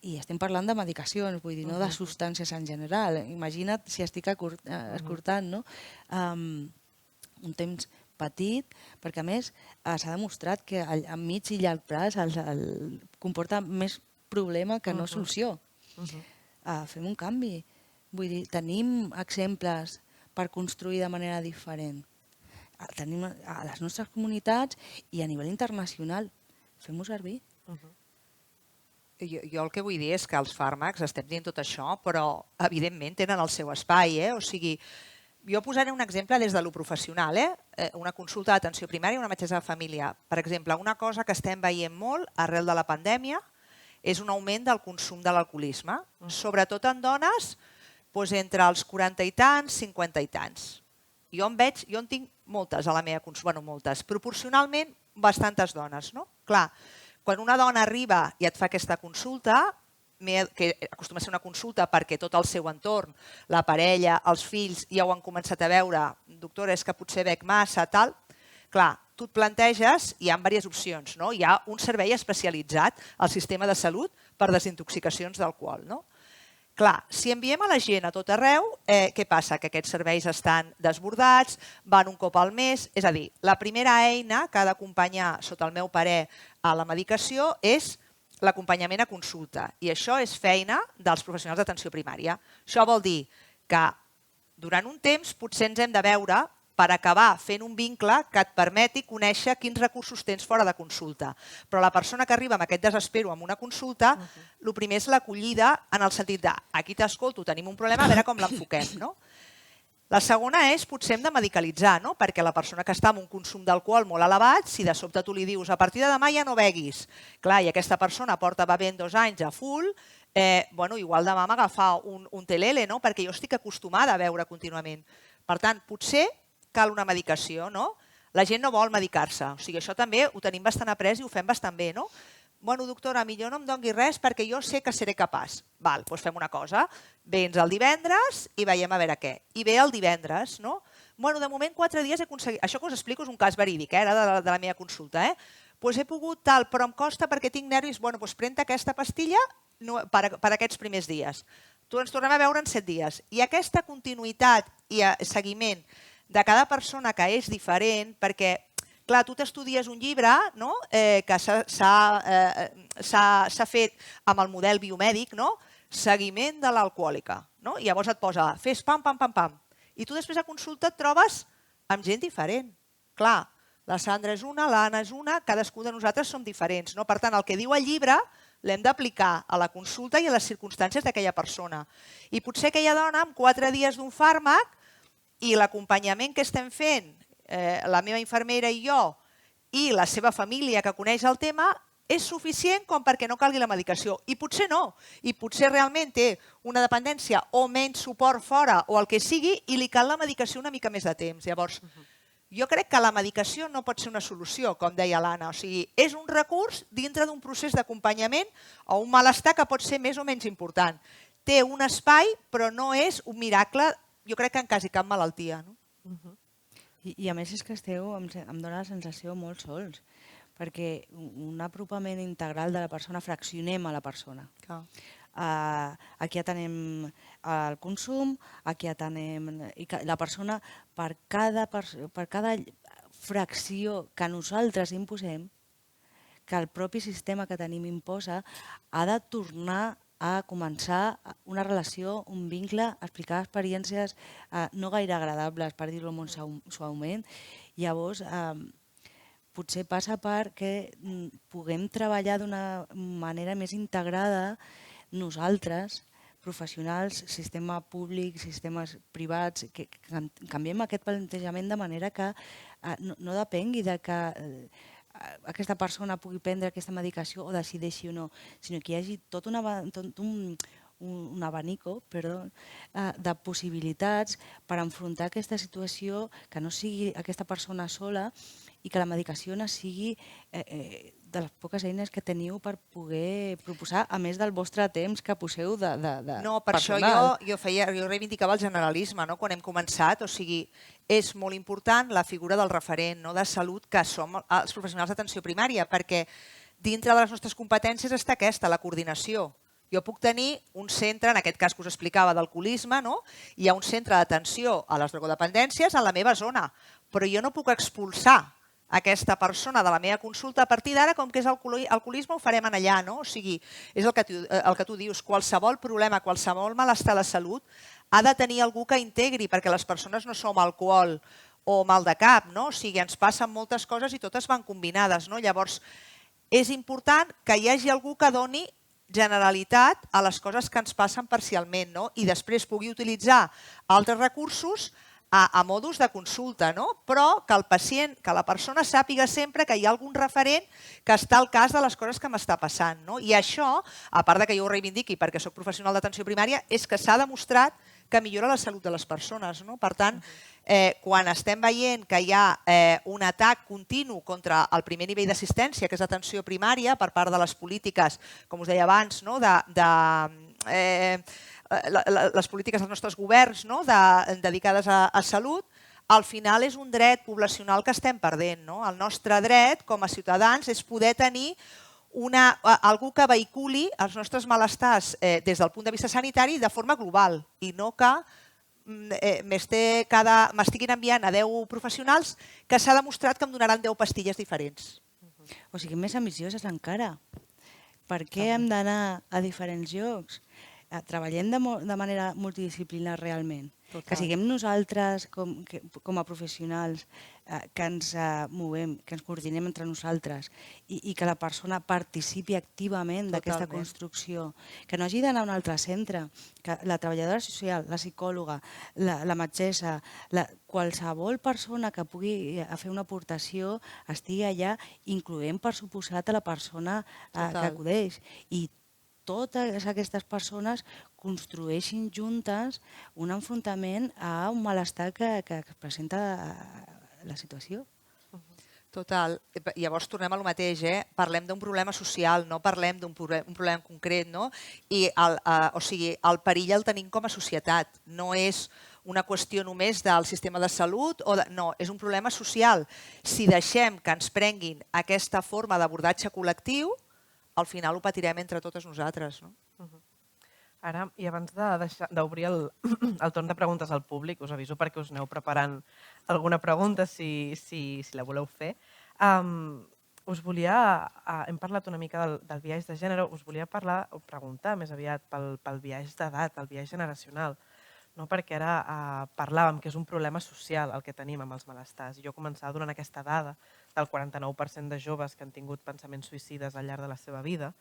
i estem parlant de medicacions, vull dir, no de substàncies en general. Imagina't si estic escortant un temps petit, perquè a més s'ha demostrat que a mig i llarg plaç comporta més problema que no solució. Fem un canvi. Vull dir, tenim exemples per construir de manera diferent. Tenim a les nostres comunitats i a nivell internacional. Fem-ho servir. Jo el que vull dir és que els fàrmacs, estem dient tot això, però evidentment tenen el seu espai. O sigui, jo posaré un exemple des de lo professional. Una consulta d'atenció primària, una metgessa de família. Per exemple, una cosa que estem veient molt arrel de la pandèmia és un augment del consum de l'alcoholisme, sobretot en dones entre els 40 i tants, 50 i tants. Jo en tinc moltes a la meva consulta, bueno, moltes, proporcionalment bastantes dones. Clar, quan una dona arriba i et fa aquesta consulta, que acostuma a ser una consulta perquè tot el seu entorn, la parella, els fills, ja ho han començat a veure, doctora, és que potser bec massa, tal, clar, tu et planteges, hi ha diverses opcions. Hi ha un servei especialitzat al sistema de salut per desintoxicacions d'alcohol. Clar, si enviem a la gent a tot arreu, què passa? Que aquests serveis estan desbordats, van un cop al mes, és a dir, la primera eina que ha d'acompanyar, sota el meu parer, a la medicació és l'acompanyament a consulta. I això és feina dels professionals d'atenció primària. Això vol dir que durant un temps potser ens hem de veure per acabar fent un vincle que et permeti conèixer quins recursos tens fora de consulta. Però la persona que arriba amb aquest desespero amb una consulta, el primer és l'acollida en el sentit de aquí t'escolto, tenim un problema, a veure com l'enfoquem. La segona és potser hem de medicalitzar, perquè la persona que està amb un consum d'alcohol molt elevat, si de sobte tu li dius a partir de demà ja no beguis, clar, i aquesta persona porta bevent 2 anys a full, igual demà m'agafa un telele, perquè jo estic acostumada a beure contínuament. Per tant, potser cal una medicació, La gent no vol medicar-se, o sigui, això també ho tenim bastant après i ho fem bastant bé, Bueno, doctora, millor no em doni res perquè jo sé que seré capaç. Val, doncs fem una cosa, vens el divendres i veiem a veure què. I ve el divendres, Bueno, de moment 4 dies he aconseguit... Això que us explico és un cas verídic, era de la meva consulta, Doncs he pogut tal, però em costa perquè tinc nervis. Bueno, doncs pren-te aquesta pastilla per aquests primers dies. Tu ens tornem a veure en 7 dies. I aquesta continuïtat i seguiment de cada persona que és diferent, perquè, clar, tu t'estudies un llibre que s'ha fet amb el model biomèdic, seguiment de l'alcohòlica. I llavors et posa, fes pam, pam, pam, pam. I tu després a consulta et trobes amb gent diferent. Clar, la Sandra és una, l'Anna és una, cadascú de nosaltres som diferents. Per tant, el que diu el llibre l'hem d'aplicar a la consulta i a les circumstàncies d'aquella persona. I potser aquella dona, amb 4 dies d'un fàrmac, i l'acompanyament que estem fent, la meva infermera i jo, i la seva família que coneix el tema, és suficient com perquè no calgui la medicació. I potser no. I potser realment té una dependència o menys suport fora o el que sigui i li cal la medicació una mica més de temps. Llavors, jo crec que la medicació no pot ser una solució, com deia l'Anna. O sigui, és un recurs dintre d'un procés d'acompanyament o un malestar que pot ser més o menys important. Té un espai, però no és un miracle jo crec que en quasi cap malaltia. I a més és que esteu, em dóna la sensació, molt sols, perquè un apropament integral de la persona, fraccionem a la persona. Aquí atenem el consum, aquí atenem... I la persona, per cada fracció que nosaltres imposem, que el propi sistema que tenim imposa, ha de tornar a començar una relació, un vincle, explicar experiències no gaire agradables, per dir-ho molt suaument. Llavors, potser passa perquè puguem treballar d'una manera més integrada nosaltres, professionals, sistema públic, sistemes privats, que canviem aquest plantejament de manera que no depengui de que aquesta persona pugui prendre aquesta medicació o decideixi o no, sinó que hi hagi tot un abanico de possibilitats per enfrontar aquesta situació, que no sigui aquesta persona sola i que la medicació no sigui de les poques eines que teniu per poder proposar, a més del vostre temps que poseu de No, per personal. això jo reivindicava el generalisme quan hem començat. O sigui, és molt important la figura del referent de salut que som els professionals d'atenció primària, perquè dintre de les nostres competències està aquesta, la coordinació. Jo puc tenir un centre, en aquest cas que us explicava d'alcoholisme, hi ha un centre d'atenció a les drogodependències en la meva zona, però jo no puc expulsar aquesta persona de la meva consulta a partir d'ara, com que és alcoholisme, ho farem allà. O sigui, és el que tu dius, qualsevol problema, qualsevol malestar a la salut ha de tenir algú que integri, perquè les persones no som alcohol o mal de cap, o sigui, ens passen moltes coses i totes van combinades. Llavors, és important que hi hagi algú que doni generalitat a les coses que ens passen parcialment i després pugui utilitzar altres recursos a modus de consulta, però que el pacient, que la persona sàpiga sempre que hi ha algun referent que està al cas de les coses que m'està passant. I això, a part que jo ho reivindiqui perquè soc professional d'atenció primària, és que s'ha demostrat que millora la salut de les persones. Per tant, quan estem veient que hi ha un atac continu contra el primer nivell d'assistència, que és l'atenció primària, per part de les polítiques, com us deia abans, les polítiques dels nostres governs dedicades a salut, al final és un dret poblacional que estem perdent. El nostre dret com a ciutadans és poder tenir algú que vehiculi els nostres malestars des del punt de vista sanitari de forma global i no que m'estiguin enviant a 10 professionals que s'ha demostrat que em donaran 10 pastilles diferents. O sigui, més ambicioses encara. Per què hem d'anar a diferents llocs? Treballem de manera multidisciplinar realment. Que siguem nosaltres com a professionals que ens movem, que ens coordinem entre nosaltres i que la persona participi activament d'aquesta construcció. Que no hagi d'anar a un altre centre, que la treballadora social, la psicòloga, la metgessa, qualsevol persona que pugui fer una aportació estigui allà, incloent per suposat a la persona que acudeix. I totes aquestes persones construeixin juntes un enfrontament a un malestar que presenta la situació. Total. Llavors tornem a lo mateix, parlem d'un problema social, no parlem d'un problema concret, o sigui, el perill el tenim com a societat, no és una qüestió només del sistema de salut, no, és un problema social. Si deixem que ens prenguin aquesta forma d'abordatge col·lectiu, al final ho patirem entre totes nosaltres. Ara, i abans d'obrir el torn de preguntes al públic, us aviso perquè us aneu preparant alguna pregunta si la voleu fer. Hem parlat una mica del biaix de gènere, us volia preguntar més aviat pel biaix d'edat, el biaix generacional, perquè ara parlàvem que és un problema social el que tenim amb els malestars. Jo començava donant aquesta dada del 49% de joves que han tingut pensaments suïcides al llarg de la seva vida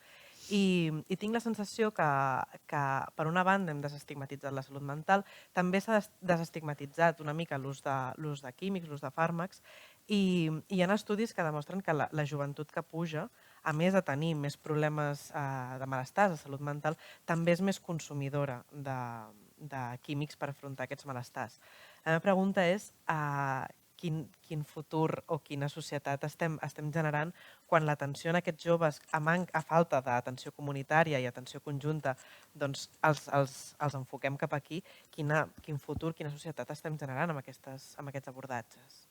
i tinc la sensació que per una banda hem desestigmatitzat la salut mental, també s'ha desestigmatitzat una mica l'ús de químics, l'ús de fàrmacs i hi ha estudis que demostren que la joventut que puja, a més de tenir més problemes de malestars de salut mental, també és més consumidora de químics per afrontar aquests malestars. La meva pregunta és quin futur o quina societat estem generant quan l'atenció en aquests joves, a falta d'atenció comunitària i atenció conjunta, doncs els enfoquem cap aquí, quin futur, quina societat estem generant amb aquests abordatges?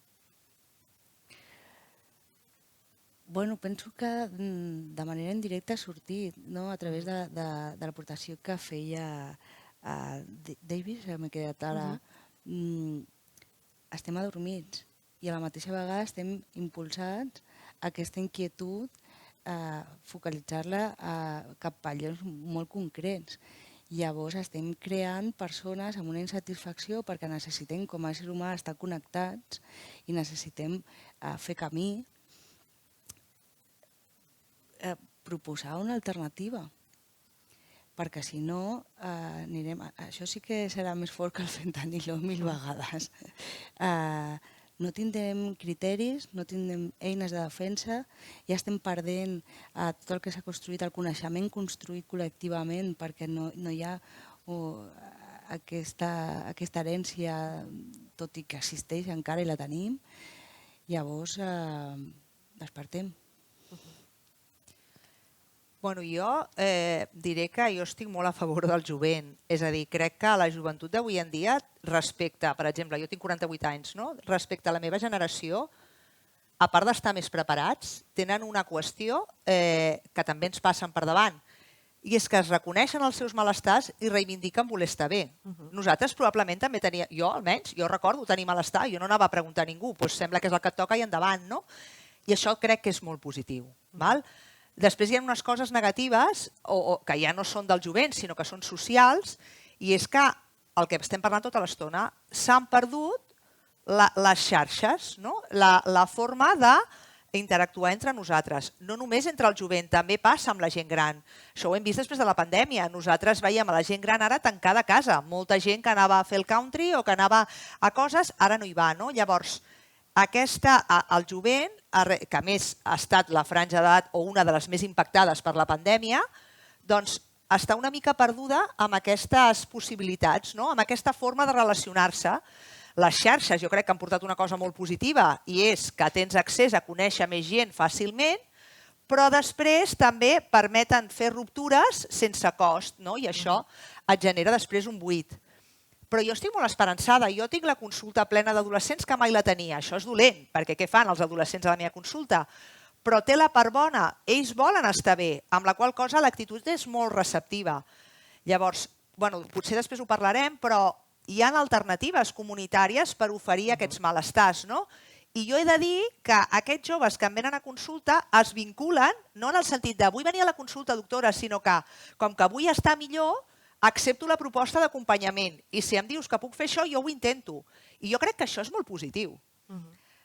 Bueno, penso que de manera indirecta ha sortit, no? A través de l'aportació que feia Davis, m'he quedat ara, estem adormits i a la mateixa vegada estem impulsats a aquesta inquietud, focalitzar-la cap a llocs molt concrets. Llavors estem creant persones amb una insatisfacció perquè necessitem com a ésser humà estar connectats i necessitem fer camí, proposar una alternativa, perquè si no anirem... Això sí que serà més fort que el fentanilo 1000 vegades. No tindrem criteris, no tindrem eines de defensa, ja estem perdent tot el que s'ha construït, el coneixement construït col·lectivament, perquè no hi ha aquesta herència, tot i que existeix encara i la tenim. Llavors, despertem. Bueno, jo diré que jo estic molt a favor del jovent. És a dir, crec que la joventut d'avui en dia, respecte, per exemple, jo tinc 48 anys, no? Respecte a la meva generació, a part d'estar més preparats, tenen una qüestió que també ens passen per davant, i és que es reconeixen els seus malestars i reivindiquen voler estar bé. Nosaltres probablement també teníem, jo almenys, jo recordo tenir malestar, jo no anava a preguntar a ningú, doncs sembla que és el que et toca i endavant, no? I això crec que és molt positiu, val? Després hi ha unes coses negatives, que ja no són del jovent, sinó que són socials, i és que el que estem parlant tota l'estona, s'han perdut les xarxes, la forma d'interactuar entre nosaltres. No només entre el jovent, també passa amb la gent gran. Això ho hem vist després de la pandèmia. Nosaltres veiem a la gent gran ara tancada a casa. Molta gent que anava a fer el country o que anava a coses, ara no hi va. Llavors, el jovent, que a més ha estat la franja d'edat o una de les més impactades per la pandèmia, doncs està una mica perduda amb aquestes possibilitats, amb aquesta forma de relacionar-se. Les xarxes jo crec que han portat una cosa molt positiva i és que tens accés a conèixer més gent fàcilment, però després també permeten fer ruptures sense cost i això et genera després un buit. Però jo estic molt esperançada, jo tinc la consulta plena d'adolescents que mai la tenia. Això és dolent, perquè què fan els adolescents a la meva consulta? Però té la part bona, ells volen estar bé, amb la qual cosa l'actitud és molt receptiva. Llavors, potser després ho parlarem, però hi ha alternatives comunitàries per oferir aquests malestars, no? I jo he de dir que aquests joves que em venen a consulta es vinculen, no en el sentit de vull venir a la consulta, doctora, sinó que com que vull estar millor, accepto la proposta d'acompanyament i si em dius que puc fer això, jo ho intento. I jo crec que això és molt positiu.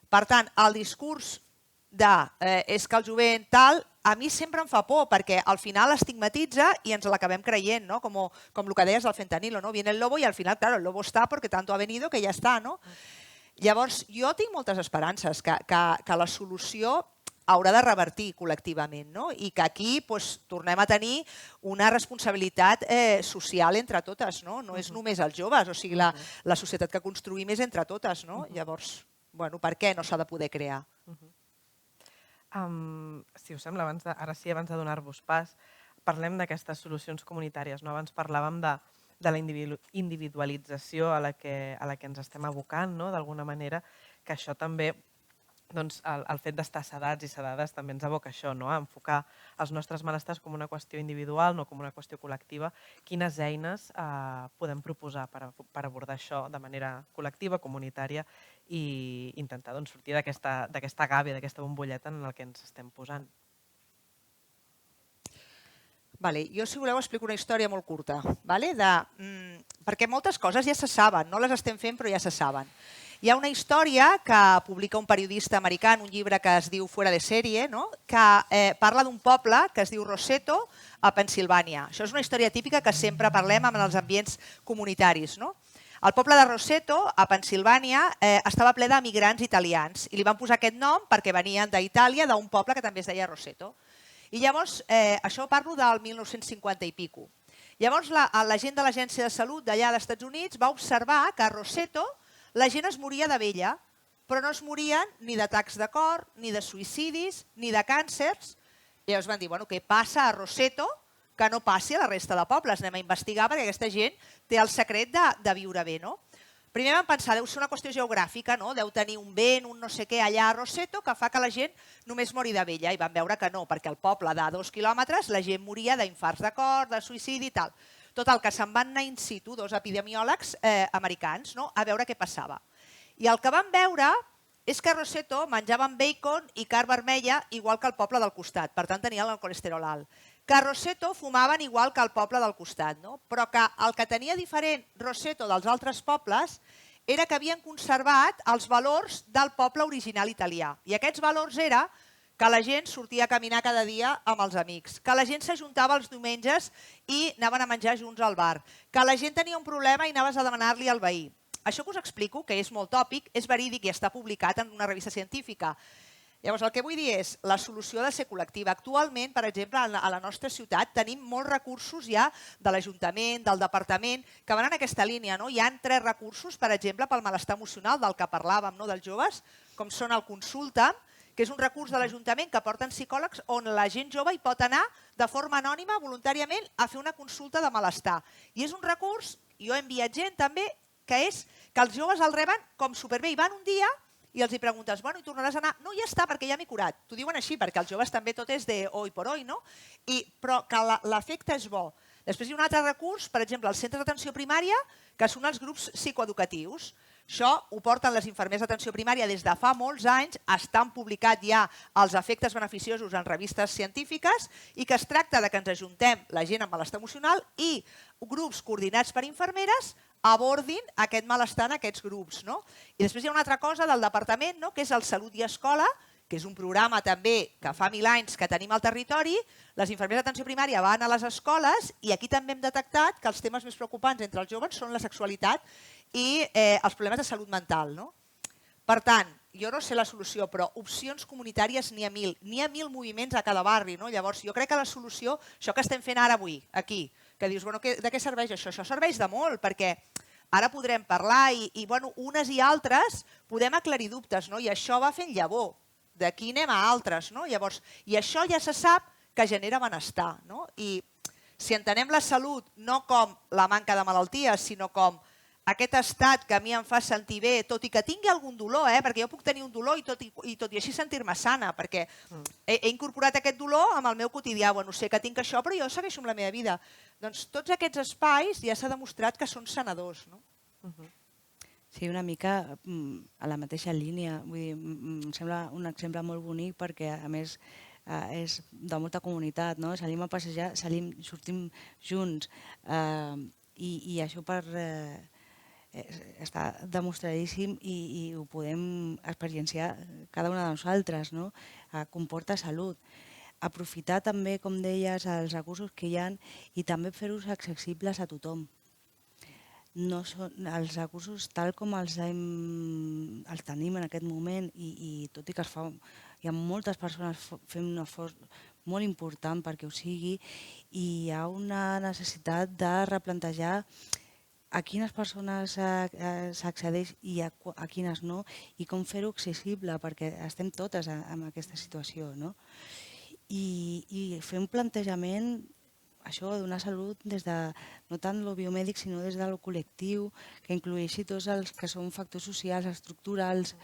Per tant, el discurs és que el jovent tal, a mi sempre em fa por perquè al final estigmatitza i ens l'acabem creient, com el que deies del fentanilo, viene el lobo i al final, claro, el lobo està perquè tanto ha venido que ja està. Llavors, jo tinc moltes esperances que la solució haurà de revertir col·lectivament i que aquí tornem a tenir una responsabilitat social entre totes. No és només els joves, o sigui, la societat que construïm és entre totes. Llavors, per què no s'ha de poder crear? Si us sembla, ara sí, abans de donar-vos pas, parlem d'aquestes solucions comunitàries. Abans parlàvem de la individualització a la que ens estem abocant, d'alguna manera, que això també... Doncs el fet d'estar sedats i sedades també ens aboca això, a enfocar els nostres malestars com una qüestió individual, no com una qüestió col·lectiva. Quines eines podem proposar per abordar això de manera col·lectiva, comunitària i intentar sortir d'aquesta gàbia, d'aquesta bombolleta en la que ens estem posant? Jo, si voleu, explico una història molt curta, perquè moltes coses ja se saben, no les estem fent però ja se saben. Hi ha una història que publica un periodista americà en un llibre que es diu Fuera de sèrie, que parla d'un poble que es diu Roseto, a Pennsilvània. Això és una història típica que sempre parlem en els ambients comunitaris. El poble de Roseto, a Pennsilvània, estava ple d'emigrants italians i li van posar aquest nom perquè venien d'Itàlia, d'un poble que també es deia Roseto. I llavors, això parlo del 1950 i pico. Llavors, la gent de l'Agència de Salut d'allà dels Estats Units va observar que a Roseto la gent es moria de vella, però no es morien ni d'atacs de cor, ni de suïcidis, ni de càncers. I llavors van dir, bueno, què passa a Roseto que no passi a la resta de pobles? Anem a investigar perquè aquesta gent té el secret de viure bé, no? Primer vam pensar, deu ser una qüestió geogràfica, no? Deu tenir un vent, un no sé què allà a Roseto que fa que la gent només mori de vella. I vam veure que no, perquè al poble de 2 quilòmetres la gent moria d'infarts de cor, de suïcidi i tal. Total, que se'n van anar in situ 2 epidemiòlegs americans, no? A veure què passava. I el que van veure és que a Roseto menjaven bacon i carn vermella igual que el poble del costat, per tant tenien el colesterol alt. Que a Roseto fumaven igual que al poble del costat, no? Però que el que tenia diferent Roseto dels altres pobles era que havien conservat els valors del poble original italià. I aquests valors era que la gent sortia a caminar cada dia amb els amics, que la gent s'ajuntava els diumenges i anaven a menjar junts al bar, que la gent tenia un problema i anaves a demanar-li al veí. Això que us explico, que és molt tòpic, és verídic i està publicat en una revista científica. Llavors, el que vull dir és, la solució ha de ser col·lectiva. Actualment, per exemple, a la nostra ciutat tenim molts recursos ja de l'Ajuntament, del Departament, que van en aquesta línia. No? Hi ha 3 recursos, per exemple, pel malestar emocional, del que parlàvem, no? dels joves, com són el Consulta, que és un recurs de l'Ajuntament que porten psicòlegs on la gent jove hi pot anar de forma anònima, voluntàriament, a fer una consulta de malestar. I és un recurs, jo he enviat gent també, que és que els joves el reben com superbé. I van un dia i els hi preguntes, bueno, i tornaràs a anar? No, ja està, perquè ja m'he curat. T'ho diuen així, perquè els joves també tot és de hoy por hoy, no? Però que l'efecte és bo. Després hi ha un altre recurs, per exemple, els centres d'atenció primària, que són els grups psicoeducatius. Això ho porten les infermeres d'atenció primària des de fa molts anys, estan publicats ja els efectes beneficiosos en revistes científiques i que es tracta de que ens ajuntem la gent amb malestar emocional i grups coordinats per infermeres abordin aquest malestar en aquests grups. No? I després hi ha una altra cosa del departament, no? Que és el Salut i Escola, que és un programa també que fa 1000 anys que tenim al territori. Les infermeres d'atenció primària van a les escoles i aquí també hem detectat que els temes més preocupants entre els joves són la sexualitat i els problemes de salut mental. No? Per tant, jo no sé la solució, però opcions comunitàries n'hi ha 1000. N'hi ha 1000 moviments a cada barri. No? Llavors, jo crec que la solució, això que estem fent ara avui, aquí, que dius, bueno, de què serveix això? Això serveix de molt, perquè ara podrem parlar i bueno, unes i altres podem aclarir dubtes, no? I això va fent llavor. D'aquí anem a altres. No? Llavors, i això ja se sap que genera benestar. No? I si entenem la salut no com la manca de malalties, sinó com aquest estat que a mi em fa sentir bé, tot i que tingui algun dolor, perquè jo puc tenir un dolor i tot i així sentir-me sana, perquè he incorporat aquest dolor amb el meu quotidià. Bueno, sé que tinc això, però jo segueixo amb la meva vida. Doncs tots aquests espais ja s'ha demostrat que són sanadors. No? Sí, una mica a la mateixa línia. Vull dir, em sembla un exemple molt bonic perquè, a més, és de molta comunitat. No? Salim a passejar, sortim junts i això està demostradíssim i ho podem experienciar cada una de nosaltres. No? Comporta salut. Aprofitar també, com deies, els recursos que hi ha i també fer-los accessibles a tothom. No són, els recursos tal com els tenim en aquest moment i tot i que hi ha moltes persones fent un esforç molt important perquè ho sigui i hi ha una necessitat de replantejar a quines persones s'accedeix i a quines no i com fer-ho accessible perquè estem totes en aquesta situació. No? I fer un plantejament això, donar salut des de no tant lo biomèdic sinó des de lo col·lectiu, que incloïxi tots els que són factors socials, estructurals,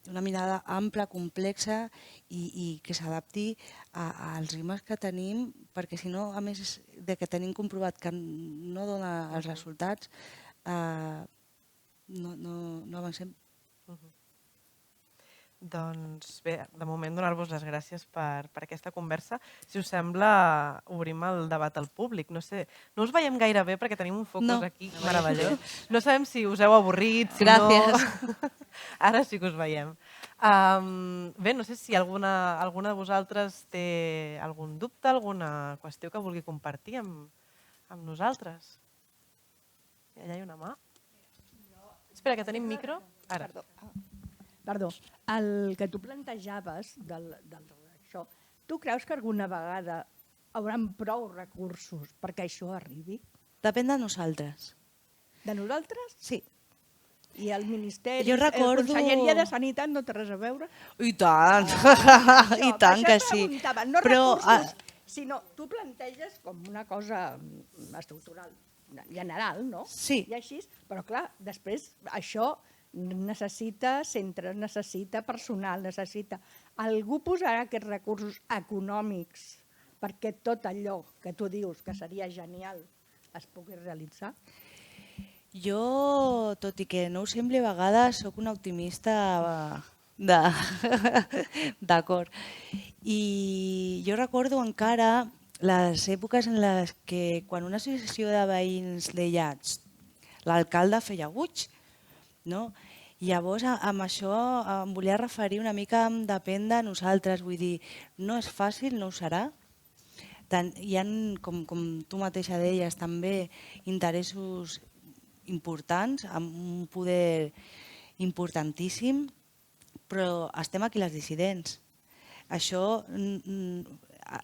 una mirada ampla, complexa i que s'adapti als ritmes que tenim, perquè si no, a més de que tenim comprovat que no dona els resultats, no avancem. Doncs bé, de moment donar-vos les gràcies per aquesta conversa. Si us sembla, obrim el debat al públic. No sé, no us veiem gaire bé perquè tenim un focus aquí meravellós. No sabem si us heu avorrit, si Gràcies. no... Ara sí que us veiem. Bé, no sé si alguna de vosaltres té algun dubte, alguna qüestió que vulgui compartir amb nosaltres. Allà hi ha una mà. Espera, que tenim micro. Ara. Perdó, el que tu plantejaves d'això, tu creus que alguna vegada hauran prou recursos perquè això arribi? Depèn de nosaltres. De nosaltres? Sí. I el Ministeri, Jo recordo- Conselleria de Sanitat no té res a veure? I tant, i tant que sí. Preguntava, no Però, recursos, sinó tu planteges com una cosa estructural, general, no? Sí. I així, però clar, després això necessita centres, necessita personal, necessita... Algú posarà aquests recursos econòmics perquè tot allò que tu dius que seria genial es pugui realitzar? Jo, tot i que no ho sembli a vegades, sóc una optimista d'acord. I jo recordo encara les èpoques en les que quan una associació de veïns deia l'alcalde feia goig, no? Llavors, amb això em volia referir una mica, depèn de nosaltres, vull dir, no és fàcil, no ho serà. Hi ha, com tu mateixa deies, també interessos importants, amb un poder importantíssim, però estem aquí les dissidents. Això,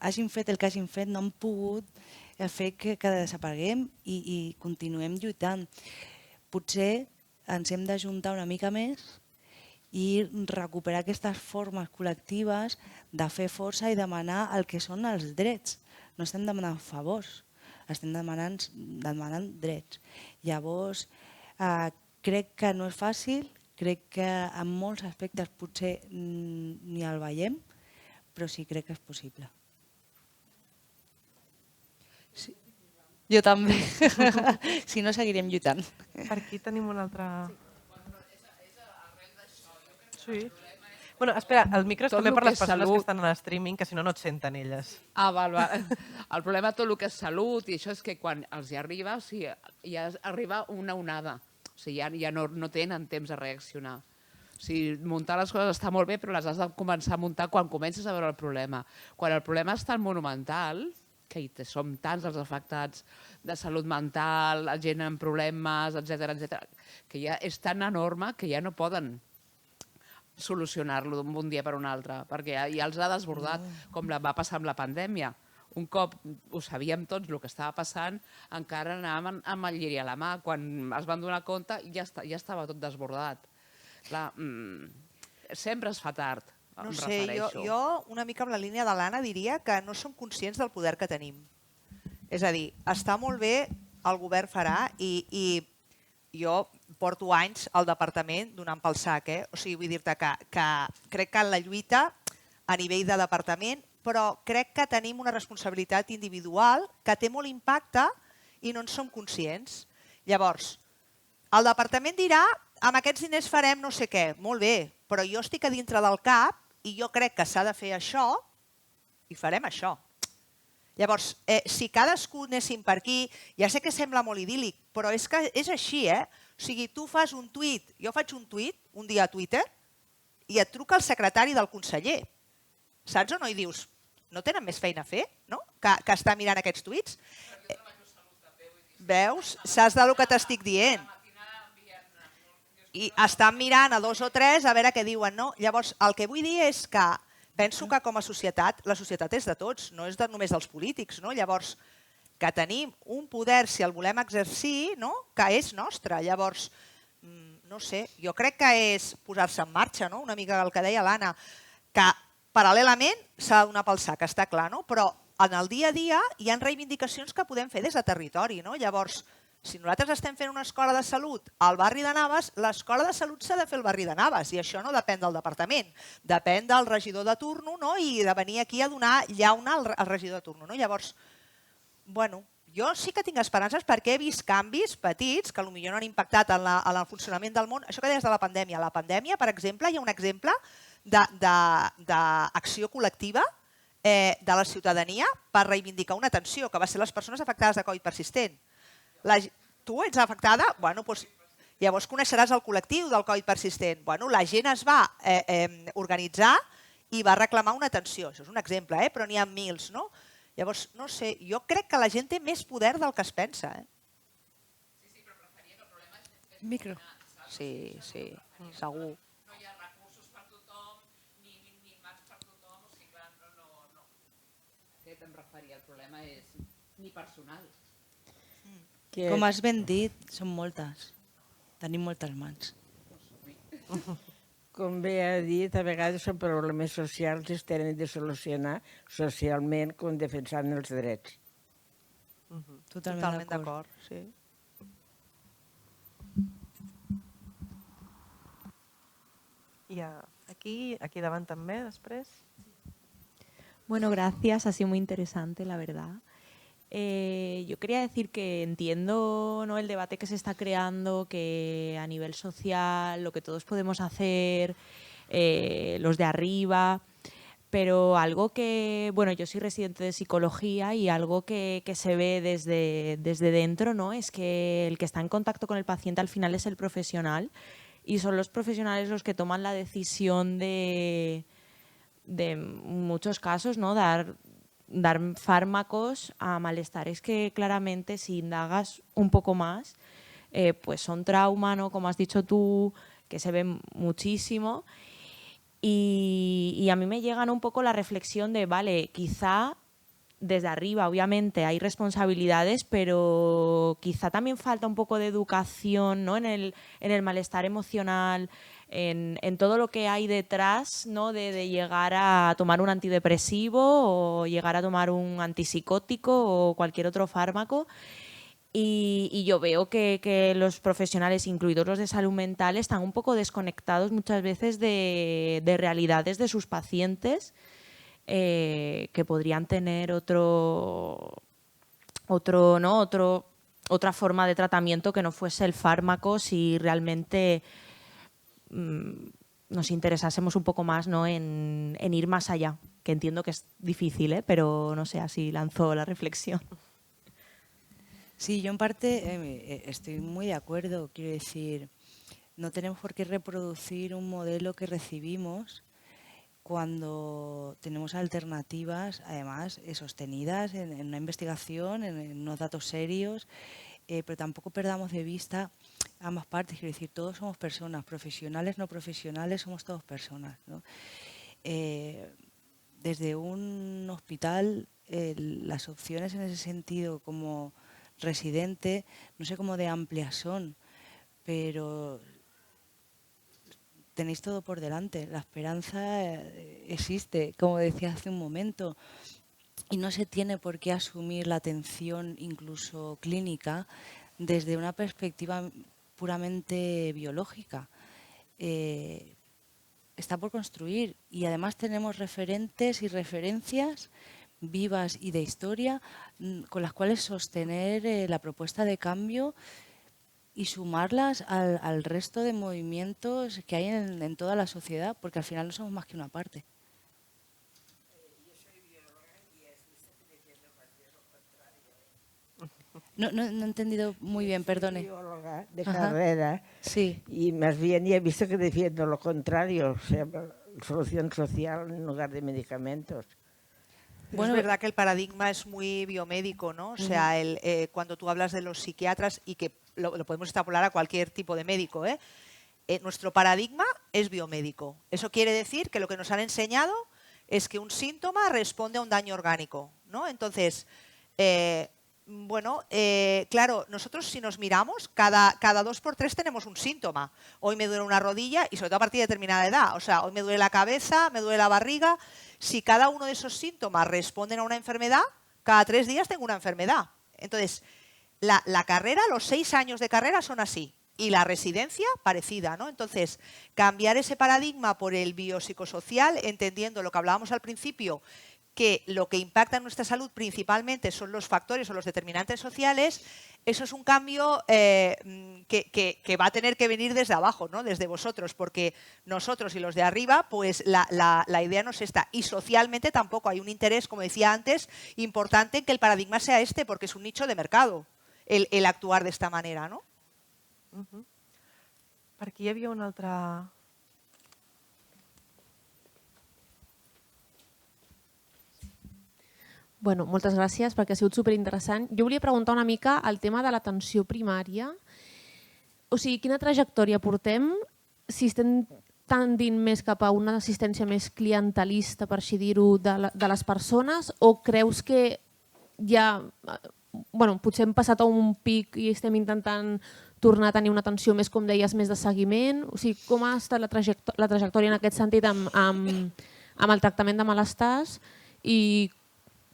hagin fet el que hagin fet, no han pogut fer que desapareguem i continuem lluitant. Potser ens hem d'ajuntar una mica més i recuperar aquestes formes col·lectives de fer força i demanar el que són els drets. No estem demanant favors, estem demanant drets. Llavors, crec que no és fàcil, crec que en molts aspectes potser ni el veiem, però sí crec que és possible. Sí. Jo també. Si no, seguirem lluitant. Per aquí tenim una altra... Sí. Bueno, espera, el micro és Tot també lo per que les és persones salut. que estan en streaming, que si no, no et senten elles. Val. El problema de tot el que és salut i això és que quan els hi arriba, o sigui, ja arriba una onada. O sigui, ja no tenen temps de reaccionar. O sigui, muntar les coses està molt bé, però les has de començar a muntar quan comences a veure el problema. Quan el problema és tan monumental, que som tants els afectats de salut mental, gent amb problemes, etc, que ja és tan enorme que ja no poden solucionar-lo d'un dia per un altre, perquè ja els ha desbordat, com va passar amb la pandèmia. Un cop ho sabíem tots el que estava passant, encara anàvem amb el lliri a la mà. Quan es van donar compte ja estava tot desbordat. Clar, sempre es fa tard. No sé, jo una mica amb la línia de l'Anna diria que no som conscients del poder que tenim. És a dir, està molt bé, el govern farà, i jo porto anys al departament donant pel sac. O sigui, vull dir-te que crec que en la lluita a nivell de departament, però crec que tenim una responsabilitat individual que té molt impacte i no en som conscients. Llavors, el departament dirà, amb aquests diners farem no sé què, molt bé, però jo estic a dintre del CAP i jo crec que s'ha de fer això i farem això. Llavors, si cadascú anéssim per aquí, ja sé que sembla molt idíl·lic, però és que és així, O sigui, tu fas un tuit, jo faig un tuit, un dia a Twitter, i et truca el secretari del conseller. Saps o no? I dius, no tenen més feina a fer, no? Que estar mirant aquests tuits? Veus? Saps del que t'estic dient? I estan mirant a 2 o 3 a veure què diuen, no? Llavors, el que vull dir és que penso que com a societat, la societat és de tots, no és només dels polítics, no? Llavors, que tenim un poder, si el volem exercir, no? Que és nostre. Llavors, no sé, jo crec que és posar-se en marxa, no? Una mica el que deia l'Anna, que paral·lelament s'ha de donar pel sac, està clar, no? Però en el dia a dia hi ha reivindicacions que podem fer des de territori, no? Llavors, si nosaltres estem fent una escola de salut al barri de Navas, l'escola de salut s'ha de fer al barri de Navas i això no depèn del departament, depèn del regidor de turno, no? I de venir aquí a donar llauna al regidor de turno, no? Llavors, bueno, jo sí que tinc esperances perquè he vist canvis petits que potser no han impactat en el funcionament del món. Això que deies de la pandèmia. A la pandèmia, per exemple, hi ha un exemple d'acció col·lectiva de la ciutadania per reivindicar una atenció, que va ser les persones afectades de Covid persistent. Tu ets afectada? Bueno, doncs, llavors coneixeràs el col·lectiu del Covid persistent. Bueno, la gent es va organitzar i va reclamar una atenció. Això és un exemple, però n'hi ha mils, no? Llavors, no sé, jo crec que la gent té més poder del que es pensa. Sí, però preferia que el problema és Micro. Sí, segur. no hi ha recursos per tothom, ni mats per tothom, o sigui, clar, no. Aquest em referia, el problema és ni personal. Com has ben dit, són moltes. Tenim moltes mans. Com bé ha dit, a vegades són problemes socials que es tenen de solucionar socialment com defensant els drets. Totalment d'acord, sí. I aquí davant també, després. Bueno, gracias, ha sido muy interesante, la verdad. Yo quería decir que entiendo, ¿no?, el debate que se está creando, que a nivel social, lo que todos podemos hacer, los de arriba, pero algo que, bueno, yo soy residente de psicología y algo que se ve desde dentro, ¿no?, es que el que está en contacto con el paciente al final es el profesional y son los profesionales los que toman la decisión de muchos casos, ¿no?, dar fármacos a malestares que claramente, si indagas un poco más, pues son trauma, ¿no?, como has dicho tú, que se ven muchísimo. Y a mí me llegan un poco la reflexión de, vale, quizá desde arriba, obviamente, hay responsabilidades, pero quizá también falta un poco de educación, ¿no?, en el malestar emocional, en todo lo que hay detrás, ¿no?, de llegar a tomar un antidepresivo o llegar a tomar un antipsicótico o cualquier otro fármaco. Y yo veo que los profesionales, incluidos los de salud mental, están un poco desconectados muchas veces de realidades de sus pacientes, que podrían tener otra forma de tratamiento que no fuese el fármaco si realmente nos interesásemos un poco más, ¿no?, en ir más allá, que entiendo que es difícil, pero no sé, así lanzo la reflexión. Sí, yo en parte estoy muy de acuerdo. Quiero decir, no tenemos por qué reproducir un modelo que recibimos cuando tenemos alternativas, además, sostenidas en una investigación, en unos datos serios, pero tampoco perdamos de vista ambas partes. Quiero decir, todos somos personas, profesionales, no profesionales, somos todos personas, ¿no? Desde un hospital, las opciones en ese sentido como residente, no sé cómo de amplias son, pero tenéis todo por delante. La esperanza existe, como decía hace un momento, y no se tiene por qué asumir la atención incluso clínica desde una perspectiva puramente biológica. Está por construir y además tenemos referentes y referencias vivas y de historia con las cuales sostener la propuesta de cambio y sumarlas al resto de movimientos que hay en toda la sociedad, porque al final no somos más que una parte. No he entendido muy bien, perdone. Soy bióloga de carrera, sí, y más bien ya he visto que defiendo lo contrario, o sea, solución social en lugar de medicamentos. Bueno, es verdad que el paradigma es muy biomédico, ¿no? O sea, cuando tú hablas de los psiquiatras, y que lo podemos extrapolar a cualquier tipo de médico, nuestro paradigma es biomédico. Eso quiere decir que lo que nos han enseñado es que un síntoma responde a un daño orgánico, ¿no? Entonces, claro, nosotros si nos miramos, cada 2 por 3 tenemos un síntoma. Hoy me duele una rodilla y sobre todo a partir de determinada edad. O sea, hoy me duele la cabeza, me duele la barriga. Si cada uno de esos síntomas responden a una enfermedad, cada 3 días tengo una enfermedad. Entonces, la carrera, los 6 años de carrera son así. Y la residencia, parecida, ¿no? Entonces, cambiar ese paradigma por el biopsicosocial, entendiendo lo que hablábamos al principio, que lo que impacta en nuestra salud principalmente son los factores o los determinantes sociales, eso es un cambio que va a tener que venir desde abajo, ¿no?, desde vosotros, porque nosotros y los de arriba, pues la idea no es esta. Y socialmente tampoco hay un interés, como decía antes, importante en que el paradigma sea este, porque es un nicho de mercado el actuar de esta manera, ¿no? Per aquí hi havia una altra... Bueno, moltes gràcies perquè ha sigut superinteressant. Jo volia preguntar una mica el tema de l'atenció primària. O sigui, quina trajectòria portem? Si estem tendint més cap a una assistència més clientelista, per així dir-ho, de les persones, o creus que ja, bueno, potser hem passat a un pic i estem intentant tornar a tenir una atenció més, com deies, més de seguiment? O sigui, com ha estat la trajectòria en aquest sentit amb el tractament de malestars i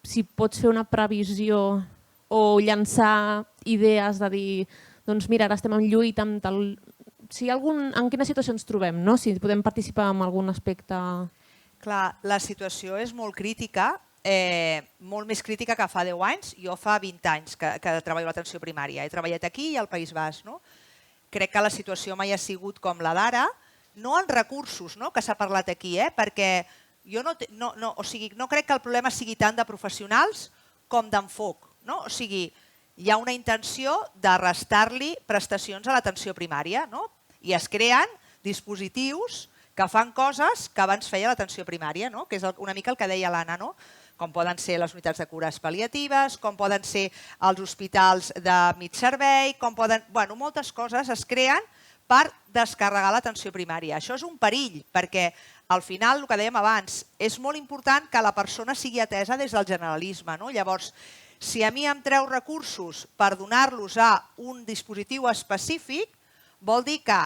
si pots fer una previsió o llançar idees de dir, doncs mira, ara estem en lluita amb tal... En quina situació ens trobem, no? Si podem participar en algun aspecte... Clar, la situació és molt crítica, molt més crítica que fa 10 anys. Jo fa 20 anys que treballo a l'atenció primària. He treballat aquí i al País Basc. Crec que la situació mai ha sigut com la d'ara, no en recursos, que s'ha parlat aquí, perquè jo no crec que el problema sigui tant de professionals com d'enfoc. O sigui, hi ha una intenció de restar-li prestacions a l'atenció primària i es creen dispositius que fan coses que abans feia l'atenció primària, que és una mica el que deia l'Anna, com poden ser les unitats de cures pal·liatives, com poden ser els hospitals de mig servei, moltes coses es creen per descarregar l'atenció primària. Això és un perill, perquè al final, el que dèiem abans, és molt important que la persona sigui atesa des del generalisme. Llavors, si a mi em treu recursos per donar-los a un dispositiu específic, vol dir que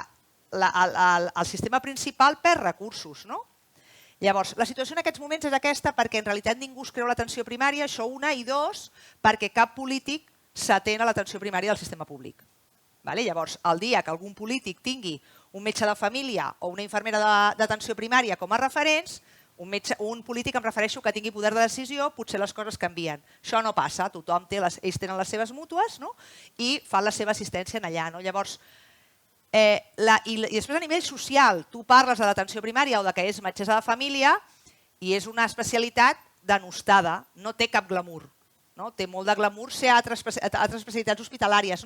el sistema principal perd recursos. Llavors, la situació en aquests moments és aquesta perquè en realitat ningú es creu l'atenció primària, això una, i dos, perquè cap polític s'atén a l'atenció primària del sistema públic. Llavors, el dia que algun polític tingui un metge de família o una infermera d'atenció primària com a referents, un polític, em refereixo, que tingui poder de decisió, potser les coses canvien. Això no passa, ells tenen les seves mútues i fan la seva assistència allà. Llavors, i després a nivell social, tu parles de l'atenció primària o de que és metgessa de família i és una especialitat denostada, no té cap glamour. Té molt de glamour ser altres especialitats hospitalàries,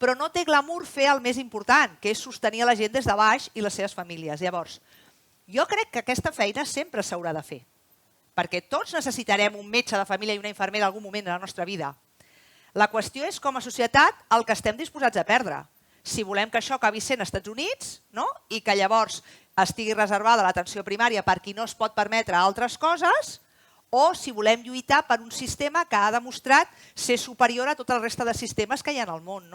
però no té glamour fer el més important, que és sostenir la gent des de baix i les seves famílies. Llavors, jo crec que aquesta feina sempre s'haurà de fer, perquè tots necessitarem un metge de família i una infermera en algun moment de la nostra vida. La qüestió és, com a societat, el que estem disposats a perdre. Si volem que això acabi sent als Estats Units i que llavors estigui reservada l'atenció primària per qui no es pot permetre altres coses, o si volem lluitar per un sistema que ha demostrat ser superior a tota la resta de sistemes que hi ha en el món.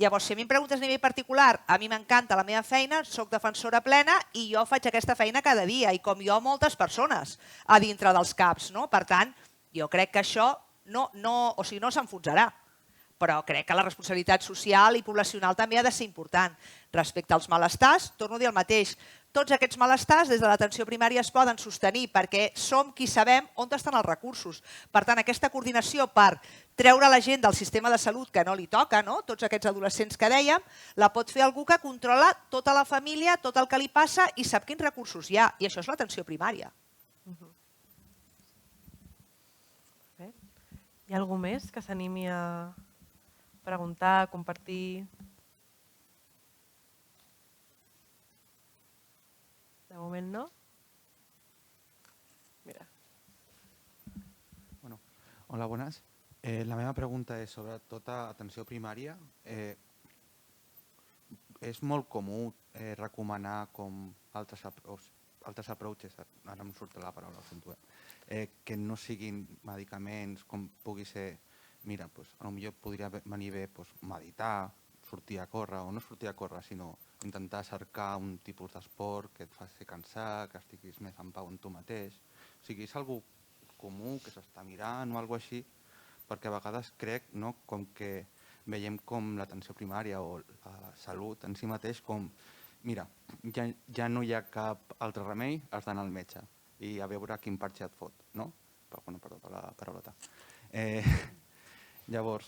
Llavors, si a mi em preguntes a nivell particular, a mi m'encanta la meva feina, soc defensora plena i jo faig aquesta feina cada dia, i com jo moltes persones a dintre dels CAPs. Per tant, jo crec que això no s'enfonsarà, però crec que la responsabilitat social i poblacional també ha de ser important. Respecte als malestars, torno a dir el mateix. Tots aquests malestars des de l'atenció primària es poden sostenir perquè som qui sabem on estan els recursos. Per tant, aquesta coordinació per treure la gent del sistema de salut que no li toca, tots aquests adolescents que dèiem, la pot fer algú que controla tota la família, tot el que li passa i sap quins recursos hi ha. I això és l'atenció primària. Hi ha algú més que s'animi a preguntar, a compartir? De moment no? Mira. Bueno, hola, buenas. La meva pregunta és sobre tota atenció primària. És molt comú recomanar com altres approaches, ara em surt la paraula, ho sento, que no siguin medicaments, com pugui ser, mira, potser podria venir bé meditar, sortir a córrer, o no sortir a córrer, sinó intentar cercar un tipus d'esport que et faci cansar, que estiguis més en pau amb tu mateix. O sigui, és algo comú que s'està mirant o alguna cosa així, perquè a vegades crec com que veiem com l'atenció primària o la salut en si mateix com, mira, ja no hi ha cap altre remei, has d'anar al metge i a veure quin parxe et fot, no? Perdó per la paraulota. Llavors,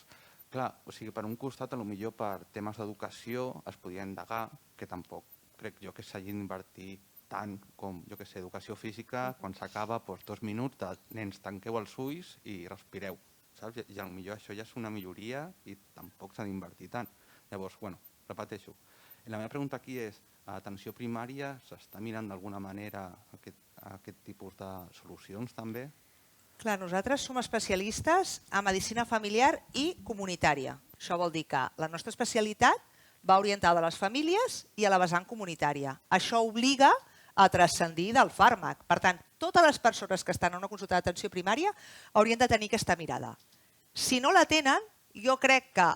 clar, per un costat, potser per temes d'educació es podria indagar, que tampoc crec jo que s'hagi d'invertir tant com, jo què sé, educació física, quan s'acaba 2 minuts de nens, tanqueu els ulls i respireu. I potser això ja és una milloria i tampoc s'ha d'invertir tant. Llavors, repeteixo, la meva pregunta aquí és, a l'atenció primària s'està mirant d'alguna manera aquest tipus de solucions també? Clar, nosaltres som especialistes en medicina familiar i comunitària. Això vol dir que la nostra especialitat va orientada a les famílies i a la vessant comunitària. Això obliga a transcendir del fàrmac. Per tant, totes les persones que estan en una consulta d'atenció primària haurien de tenir aquesta mirada. Si no la tenen, jo crec que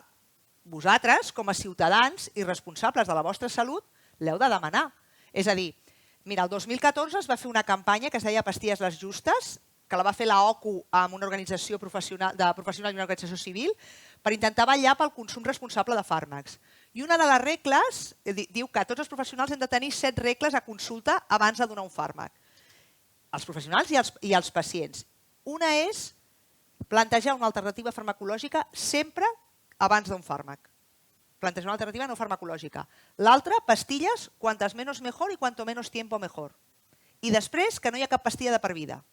vosaltres, com a ciutadans i responsables de la vostra salut, l'heu de demanar. És a dir, mira, el 2014 es va fer una campanya que es deia Pastilles les Justes, que la va fer la OCU amb una organització professional i una organització civil, per intentar vetllar pel consum responsable de fàrmacs. I una de les regles diu que tots els professionals hem de tenir 7 regles a consulta abans de donar un fàrmac. Els professionals i els pacients. Una és plantejar una alternativa farmacològica sempre abans d'un fàrmac. Plantejar una alternativa no farmacològica. L'altra, pastilles, cuantas menos mejor y cuanto menos tiempo mejor. I després, que no hi ha cap pastilla de per vida.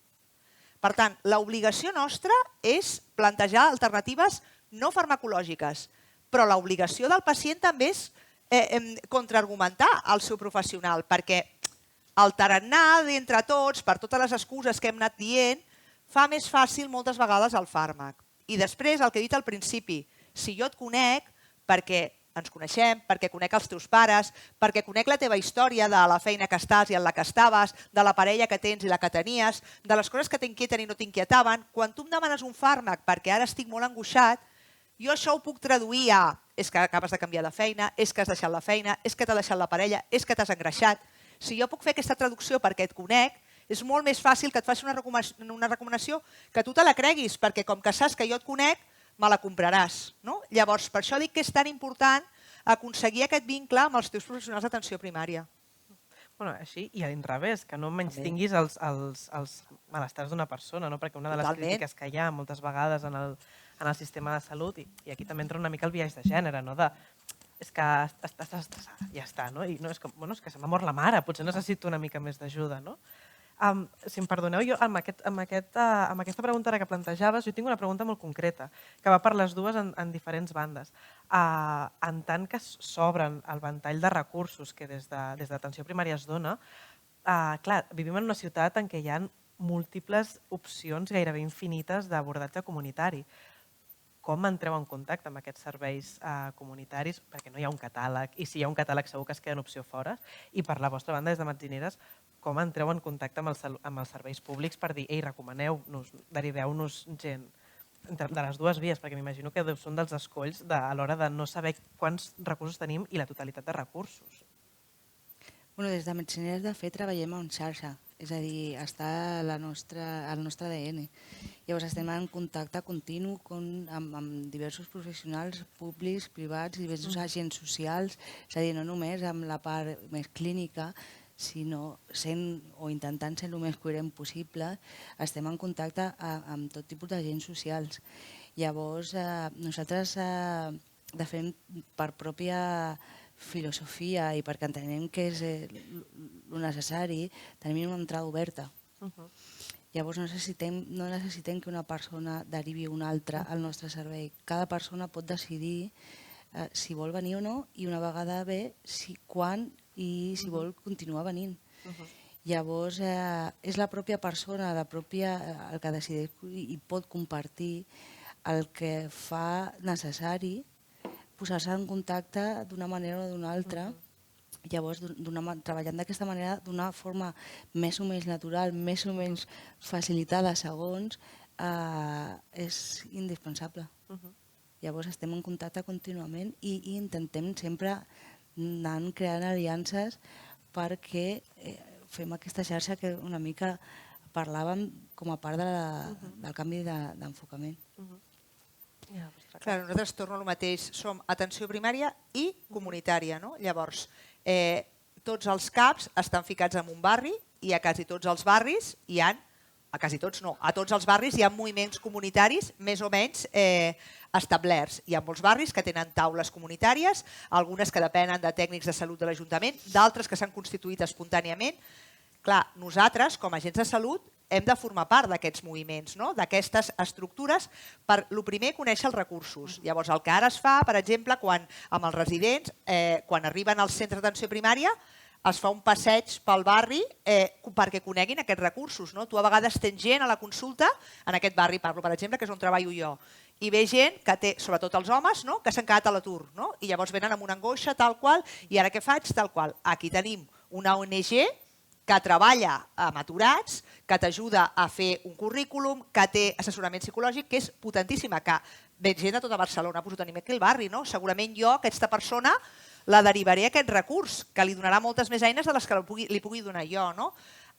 Per tant, l'obligació nostra és plantejar alternatives no farmacològiques, però l'obligació del pacient també és contraargumentar al seu professional, perquè el tarannà d'entre tots, per totes les excuses que hem anat dient, fa més fàcil moltes vegades el fàrmac. I després, el que he dit al principi, si jo et conec, perquè ens coneixem, perquè conec els teus pares, perquè conec la teva història de la feina que estàs i en la que estaves, de la parella que tens i la que tenies, de les coses que t'inquieten i no t'inquietaven, quan tu em demanes un fàrmac perquè ara estic molt angoixat, jo això ho puc traduir a és que acabes de canviar de feina, és que has deixat la feina, és que t'ha deixat la parella, és que t'has engreixat. Si jo puc fer aquesta traducció perquè et conec, és molt més fàcil que et faci una recomanació que tu te la creguis, perquè com que saps que jo et conec, me la compraràs. Llavors, per això dic que és tan important aconseguir aquest vincle amb els teus professionals d'atenció primària. Així, i a l'inrevés, que no menys tinguis els malestars d'una persona, perquè una de les crítiques que hi ha moltes vegades en el sistema de salut, i aquí també entra una mica el biaix de gènere, és que estàs estressada, ja està, i és que se m'ha mort la mare, potser necessito una mica més d'ajuda. Si em perdoneu, jo amb aquesta pregunta que plantejaves, jo tinc una pregunta molt concreta, que va per les dues en diferents bandes. En tant que s'obren el ventall de recursos que des d'atenció primària es dona, clar, vivim en una ciutat en què hi ha múltiples opcions gairebé infinites d'abordatge comunitari. Com entreu en contacte amb aquests serveis comunitaris? Perquè no hi ha un catàleg, i si hi ha un catàleg segur que es queda en opció fora. I per la vostra banda, des de Metzineres, com entreu en contacte amb els serveis públics per dir, ei, recomaneu-nos, deriveu-nos gent de les dues vies, perquè m'imagino que són dels escolls a l'hora de no saber quants recursos tenim i la totalitat de recursos. Des de Metzineres, de fet, treballem en xarxa, és a dir, està al nostre ADN. Llavors estem en contacte continu amb diversos professionals públics, privats, diversos agents socials, és a dir, no només amb la part més clínica, sinó sent o intentant ser el més coherent possible, estem en contacte amb tot tipus d'agents socials. Llavors, nosaltres, de fet, per pròpia filosofia i perquè entenem que és el necessari, tenim una entrada oberta. Llavors no necessitem que una persona derivi una altra al nostre servei. Cada persona pot decidir si vol venir o no i una vegada ve, quan i si vol continuar venint. Llavors és la pròpia persona el que decideix i pot compartir el que fa necessari posar-se en contacte d'una manera o d'una altra. Llavors, treballant d'aquesta manera, d'una forma més o menys natural, més o menys facilitada, segons, és indispensable. Llavors, estem en contacte contínuament i intentem sempre anar creant aliances perquè fem aquesta xarxa que una mica parlàvem com a part del canvi d'enfocament. Clar, nosaltres torno al mateix, som atenció primària i comunitària. Llavors, tots els CAPs estan ficats en un barri i a quasi tots els barris hi ha, a quasi tots no, a tots els barris hi ha moviments comunitaris més o menys establerts. Hi ha molts barris que tenen taules comunitàries, algunes que depenen de tècnics de salut de l'Ajuntament, d'altres que s'han constituït espontàniament. Clar, nosaltres, com a agents de salut, hem de formar part d'aquests moviments, d'aquestes estructures, per, el primer, conèixer els recursos. Llavors, el que ara es fa, per exemple, amb els residents, quan arriben al centre d'atenció primària, es fa un passeig pel barri perquè coneguin aquests recursos. Tu a vegades tens gent a la consulta, en aquest barri parlo, per exemple, que és on treballo jo, i ve gent que té, sobretot els homes, que s'han quedat a l'atur, i llavors venen amb una angoixa tal qual, i ara què faig? Tal qual. Aquí tenim una ONG que treballa amb aturats, que t'ajuda a fer un currículum, que té assessorament psicològic, que és potentíssima, que ve gent de tota Barcelona, doncs ho tenim aquí al barri, no? Segurament jo, aquesta persona, la derivaré a aquest recurs, que li donarà moltes més eines de les que li pugui donar jo, no?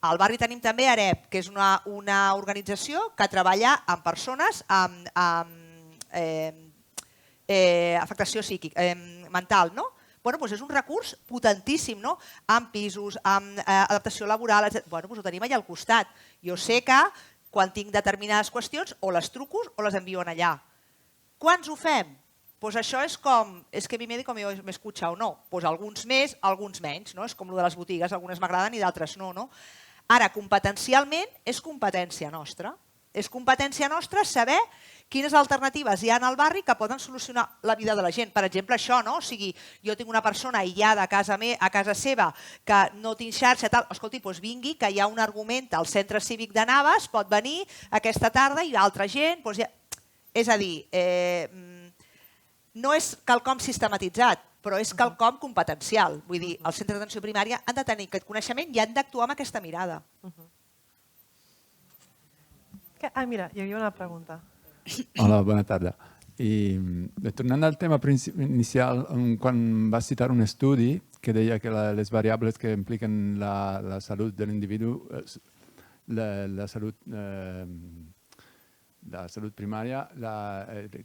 Al barri tenim també AREP, que és una organització que treballa amb persones amb afectació psíquica, mental, no? Bueno, doncs és un recurs potentíssim, no? Amb pisos, amb adaptació laboral, etc. Bueno, doncs ho tenim allà al costat. Jo sé que quan tinc determinades qüestions o les truco o les envio allà. Quants ho fem? Doncs això és com, és que mi médico me escucha o no. Doncs alguns més, alguns menys, no? És com el de les botigues, algunes m'agraden i d'altres no, no? Ara, competencialment, és competència nostra. És competència nostra saber quines alternatives hi ha al barri que poden solucionar la vida de la gent. Per exemple, això, no? O sigui, jo tinc una persona aïllada a casa seva que no tinc xarxa, tal. Escolti, doncs vingui, que hi ha un argument al centre cívic de Navas, pot venir aquesta tarda i altra gent... Doncs ja... És a dir, no és quelcom sistematitzat, però és quelcom competencial. Vull dir, els centres d'atenció primària han de tenir aquest coneixement i han d'actuar amb aquesta mirada. Mira, hi havia una pregunta. Hola, bona tarda. I tornant al tema inicial, quan vas citar un estudi que deia que les variables que impliquen la salut de l'individu, la salut primària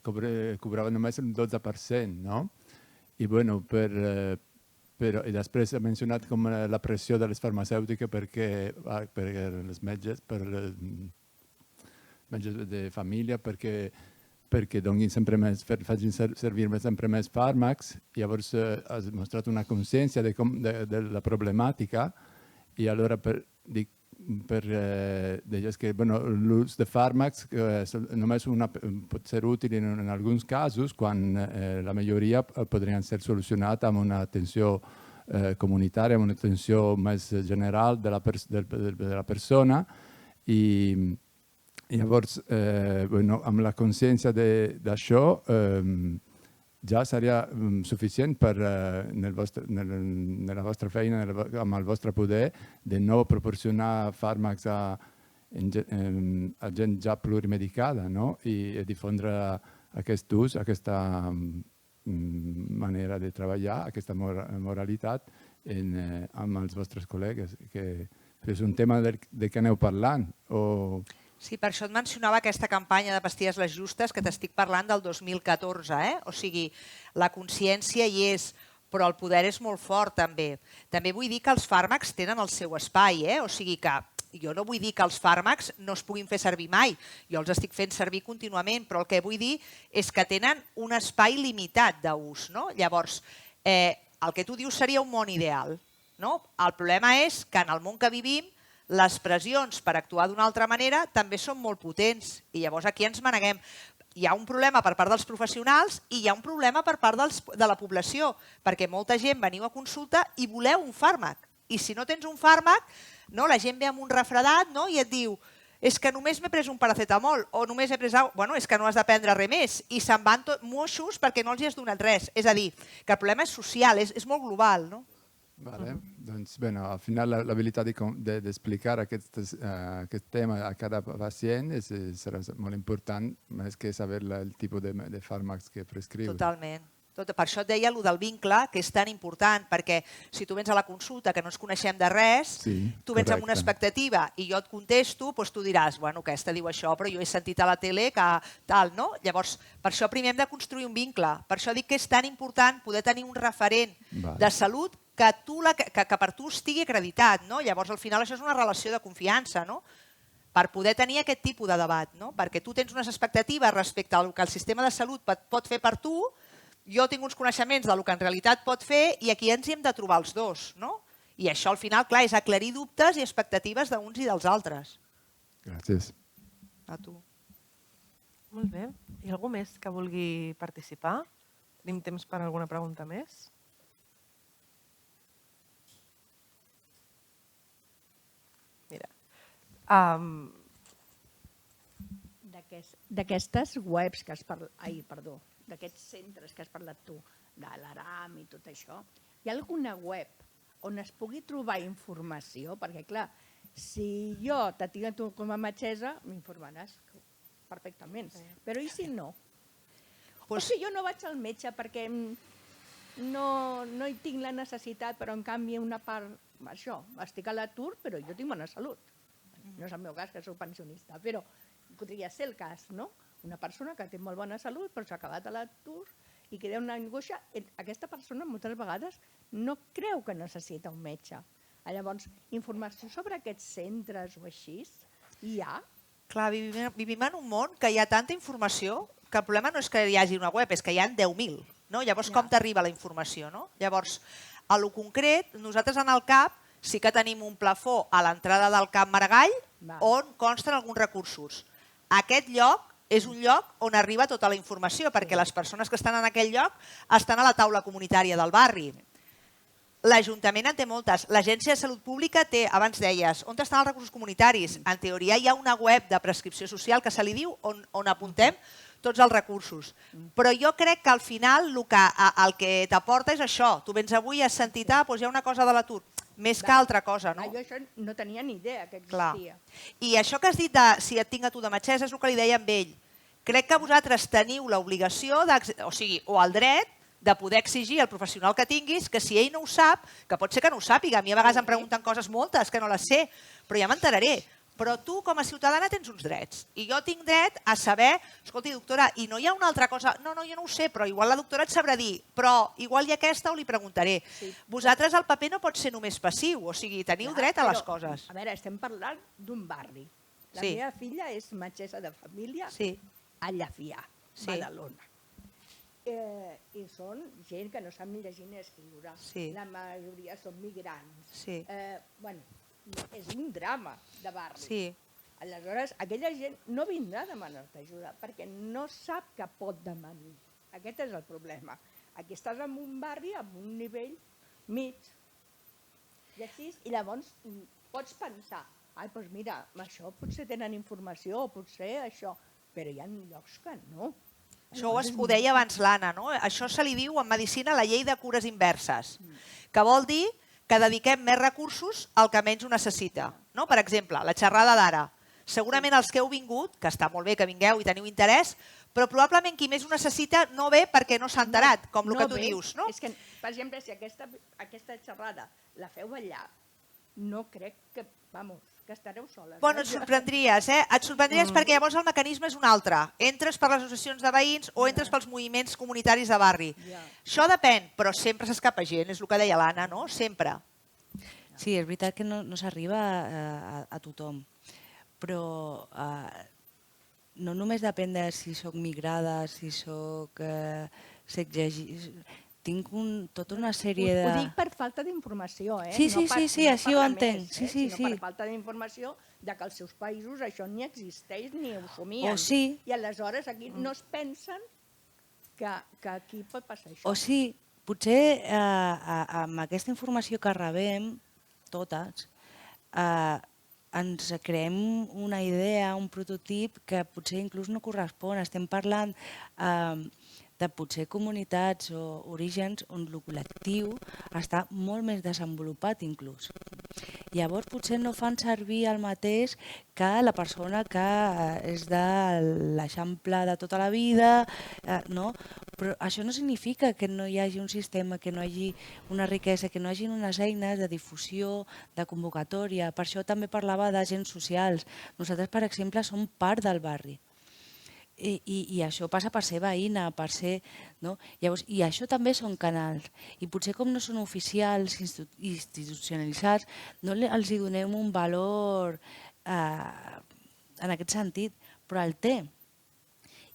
cobrava només el 12%, no? I bueno, i després ha mencionat com la pressió de les farmacèutiques perquè els metges, metges de família, perquè donin sempre més, facin servir sempre més fàrmacs. Llavors has mostrat una consciència de la problemàtica i alhora deies que l'ús de fàrmacs només pot ser útil en alguns casos quan la majoria podrien ser solucionats amb una atenció comunitària, amb una atenció més general de la persona i llavors, amb la consciència d'això, ja seria suficient nella vostra feina, amb el vostre poder, de no proporcionar fàrmacs a gent ja plurimedicada, no? I difondre aquest ús, aquesta manera de treballar, aquesta moralitat amb els vostres col·legues, que és un tema de què aneu parlant. Sí, per això et mencionava aquesta campanya de Pastilles les Justes que t'estic parlant del 2014. O sigui, la consciència hi és, però el poder és molt fort també. També vull dir que els fàrmacs tenen el seu espai. O sigui que jo no vull dir que els fàrmacs no es puguin fer servir mai. Jo els estic fent servir contínuament, però el que vull dir és que tenen un espai limitat d'ús. Llavors, el que tu dius seria un món ideal. El problema és que en el món que vivim les pressions per actuar d'una altra manera també són molt potents i llavors aquí ens maneguem. Hi ha un problema per part dels professionals i hi ha un problema per part de la població, perquè molta gent veniu a consulta i voleu un fàrmac. I si no tens un fàrmac, la gent ve amb un refredat i et diu és que només m'he pres un paracetamol o només he pres... Bueno, és que no has de prendre res més i se'n van moixos perquè no els has donat res. És a dir, que el problema és social, és molt global, no? Vale. Doncs, al final l'habilitat d'explicar aquest tema a cada pacient serà molt important, més que saber el tipus de fàrmacs que prescriu. Totalment. Per això et deia el del vincle, que és tan important, perquè si tu vens a la consulta que no ens coneixem de res, tu vens amb una expectativa i jo et contesto, doncs tu diràs, bueno, aquesta diu això, però jo he sentit a la tele que tal, no? Llavors, per això primer hem de construir un vincle. Per això dic que és tan important poder tenir un referent de salut que per tu estigui acreditat. Llavors, al final, això és una relació de confiança, per poder tenir aquest tipus de debat, perquè tu tens unes expectatives respecte al que el sistema de salut pot fer per tu, jo tinc uns coneixements del que en realitat pot fer i aquí ens hi hem de trobar els dos. I això, al final, clar, és aclarir dubtes i expectatives d'uns i dels altres. Gràcies. A tu. Molt bé. I algú més que vulgui participar? Tenim temps per alguna pregunta més? Mira. D'aquestes webs que has parlat... d'aquests centres que has parlat tu, de l'ARAM i tot això, hi ha alguna web on es pugui trobar informació? Perquè, clar, si jo t'atinc tu com a metgessa, m'informaràs perfectament. Però i si no? És que jo no vaig al metge perquè no hi tinc la necessitat, però en canvi una part, això, estic a l'atur, però jo tinc bona salut. No és el meu cas, que soc pensionista, però podria ser el cas, no? Una persona que té molt bona salut, però s'ha acabat a l'atur i crea una angoixa. Aquesta persona moltes vegades no creu que necessita un metge. Llavors, informació sobre aquests centres o així, hi ha? Clar, vivim en un món que hi ha tanta informació que el problema no és que hi hagi una web, és que hi ha 10.000. No? Llavors, com t'arriba la informació? No? Llavors, a lo concret, nosaltres en el CAP sí que tenim un plafó a l'entrada del Camp Maragall on consten alguns recursos. Aquest lloc és un lloc on arriba tota la informació, perquè les persones que estan en aquell lloc estan a la taula comunitària del barri. L'Ajuntament en té moltes. L'Agència de Salut Pública té, abans deies, on estan els recursos comunitaris? En teoria hi ha una web de prescripció social que se li diu on apuntem tots els recursos. Però jo crec que al final el que t'aporta és això. Tu vens avui i has sentit, doncs hi ha una cosa de l'atur. Més que altra cosa, no? Jo això no tenia ni idea que existia. I això que has dit de si et tinc a tu de metgessa és el que li deia amb ell. Crec que vosaltres teniu l'obligació, o el dret, de poder exigir al professional que tinguis que si ell no ho sap, que pot ser que no ho sàpiga, a mi a vegades em pregunten coses moltes que no les sé, però ja m'enteraré. Però tu, com a ciutadana, tens uns drets. I jo tinc dret a saber, escolti, doctora, i no hi ha una altra cosa? No, jo no ho sé, però igual la doctora et sabrà dir, però igual hi ha aquesta o li preguntaré. Vosaltres el paper no pot ser només passiu, o sigui, teniu dret a les coses. A veure, estem parlant d'un barri. La meva filla és metgessa de família a Llafià, Badalona. I són gent que no sap ni llegir ni escriure. La majoria són migrants. Bueno, és un drama de barri. Aleshores, aquella gent no vindrà a demanar-te ajuda perquè no sap que pot demanar. Aquest és el problema. Aquí estàs en un barri amb un nivell mig. I llavors pots pensar, doncs mira, això potser tenen informació o potser això, però hi ha llocs que no. Això ho deia abans l'Anna, no? Això se li diu en medicina la llei de cures inverses, que vol dir que dediquem més recursos al que menys ho necessita. Per exemple, la xerrada d'ara. Segurament els que heu vingut, que està molt bé que vingueu i teniu interès, però probablement qui més ho necessita no ve perquè no s'ha enterat, com el que tu dius. És que, per exemple, si aquesta xerrada la feu allà, no crec que, que estareu soles. Bueno, et sorprendries, Et sorprendries perquè llavors el mecanisme és un altre. Entres per les associacions de veïns o entres pels moviments comunitaris de barri. Això depèn, però sempre s'escapa gent, és el que deia l'Anna, no? Sempre. Sí, és veritat que no s'arriba a tothom, però no només depèn de si soc migrada, si soc tinc tota una sèrie de... Ho dic per falta d'informació, Sí, així ho entenc. Sinó per falta d'informació que als seus països això ni existeix ni ho somien. I aleshores aquí no es pensen que aquí pot passar això. O sí, potser amb aquesta informació que rebem, totes, ens creem una idea, un prototip que potser inclús no correspon. Estem parlant de potser comunitats o orígens on el col·lectiu està molt més desenvolupat inclús. Llavors potser no fan servir el mateix que la persona que és de l'Eixample de tota la vida, no? Però això no significa que no hi hagi un sistema, que no hi hagi una riquesa, que no hi hagi unes eines de difusió, de convocatòria. Per això també parlava d'agents socials. Nosaltres, per exemple, som part del barri. I això passa per ser veïna, per ser... Llavors, i això també són canals. I potser com no són oficials, institucionalitzats, no els donem un valor en aquest sentit, però el té.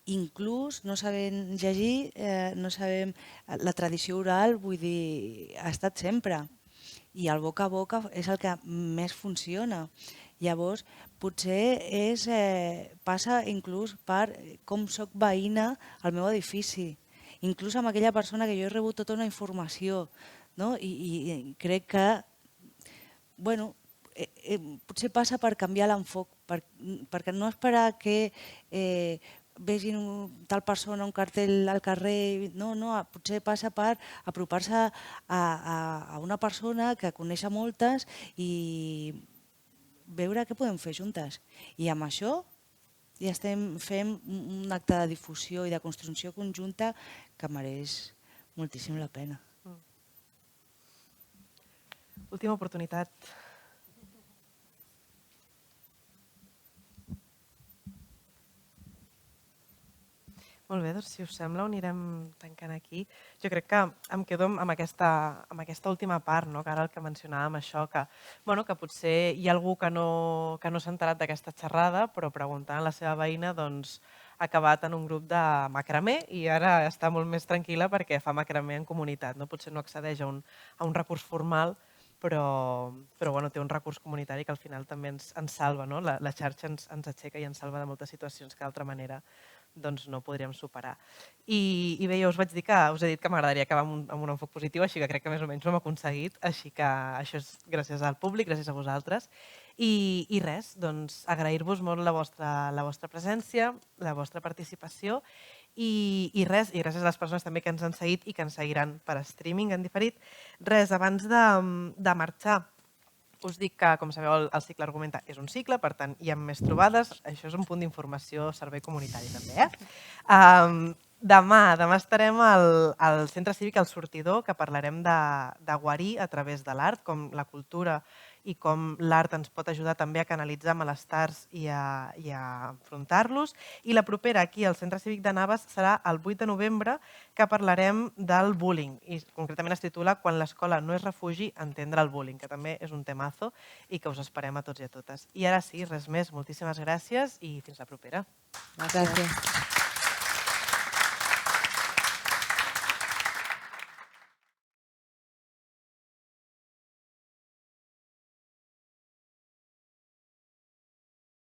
Inclús no sabem llegir, no sabem... La tradició oral, vull dir, ha estat sempre. I el boca a boca és el que més funciona. Llavors, potser passa inclús per com soc veïna al meu edifici. Inclús amb aquella persona que jo he rebut tota una informació. I crec que, potser passa per canviar l'enfoc, perquè no esperar que vegin tal persona, un cartell al carrer, no, potser passa per apropar-se a una persona que coneix moltes i veure què podem fer juntes. I amb això i estem fent un acte de difusió i de construcció conjunta que mereix moltíssim la pena. Última oportunitat. Molt bé, doncs si us sembla ho anirem tancant aquí. Jo crec que em quedo amb aquesta última part, no? Que ara el que mencionàvem això, que potser hi ha algú que no s'ha enterat d'aquesta xerrada, però preguntant a la seva veïna doncs, ha acabat en un grup de macramé i ara està molt més tranquil·la perquè fa macramé en comunitat. No? Potser no accedeix a un recurs formal, però té un recurs comunitari que al final també ens salva. No? La xarxa ens aixeca i ens salva de moltes situacions que d'altra manera doncs no podríem superar. I bé, jo us he dit que m'agradaria acabar amb un enfoc positiu, així que crec que més o menys ho hem aconseguit, així que això és gràcies al públic, gràcies a vosaltres. I res, doncs agrair-vos molt la vostra presència, la vostra participació i gràcies a les persones també que ens han seguit i que ens seguiran per streaming en diferit. Res, abans de marxar, us dic que, com sabeu, el cicle Argumenta és un cicle, per tant, hi ha més trobades. Això és un punt d'informació, servei comunitari també. Demà estarem al Centre Cívic El Sortidor, que parlarem de guarir a través de l'art, com la cultura i com l'art ens pot ajudar també a canalitzar malestars i a enfrontar-los. I la propera aquí al Centre Cívic de Navas serà el 8 de novembre, que parlarem del bullying. I concretament es titula Quan l'escola no és refugi, entendre el bullying, que també és un temazo i que us esperem a tots i a totes. I ara sí, res més, moltíssimes gràcies i fins la propera. Gràcies.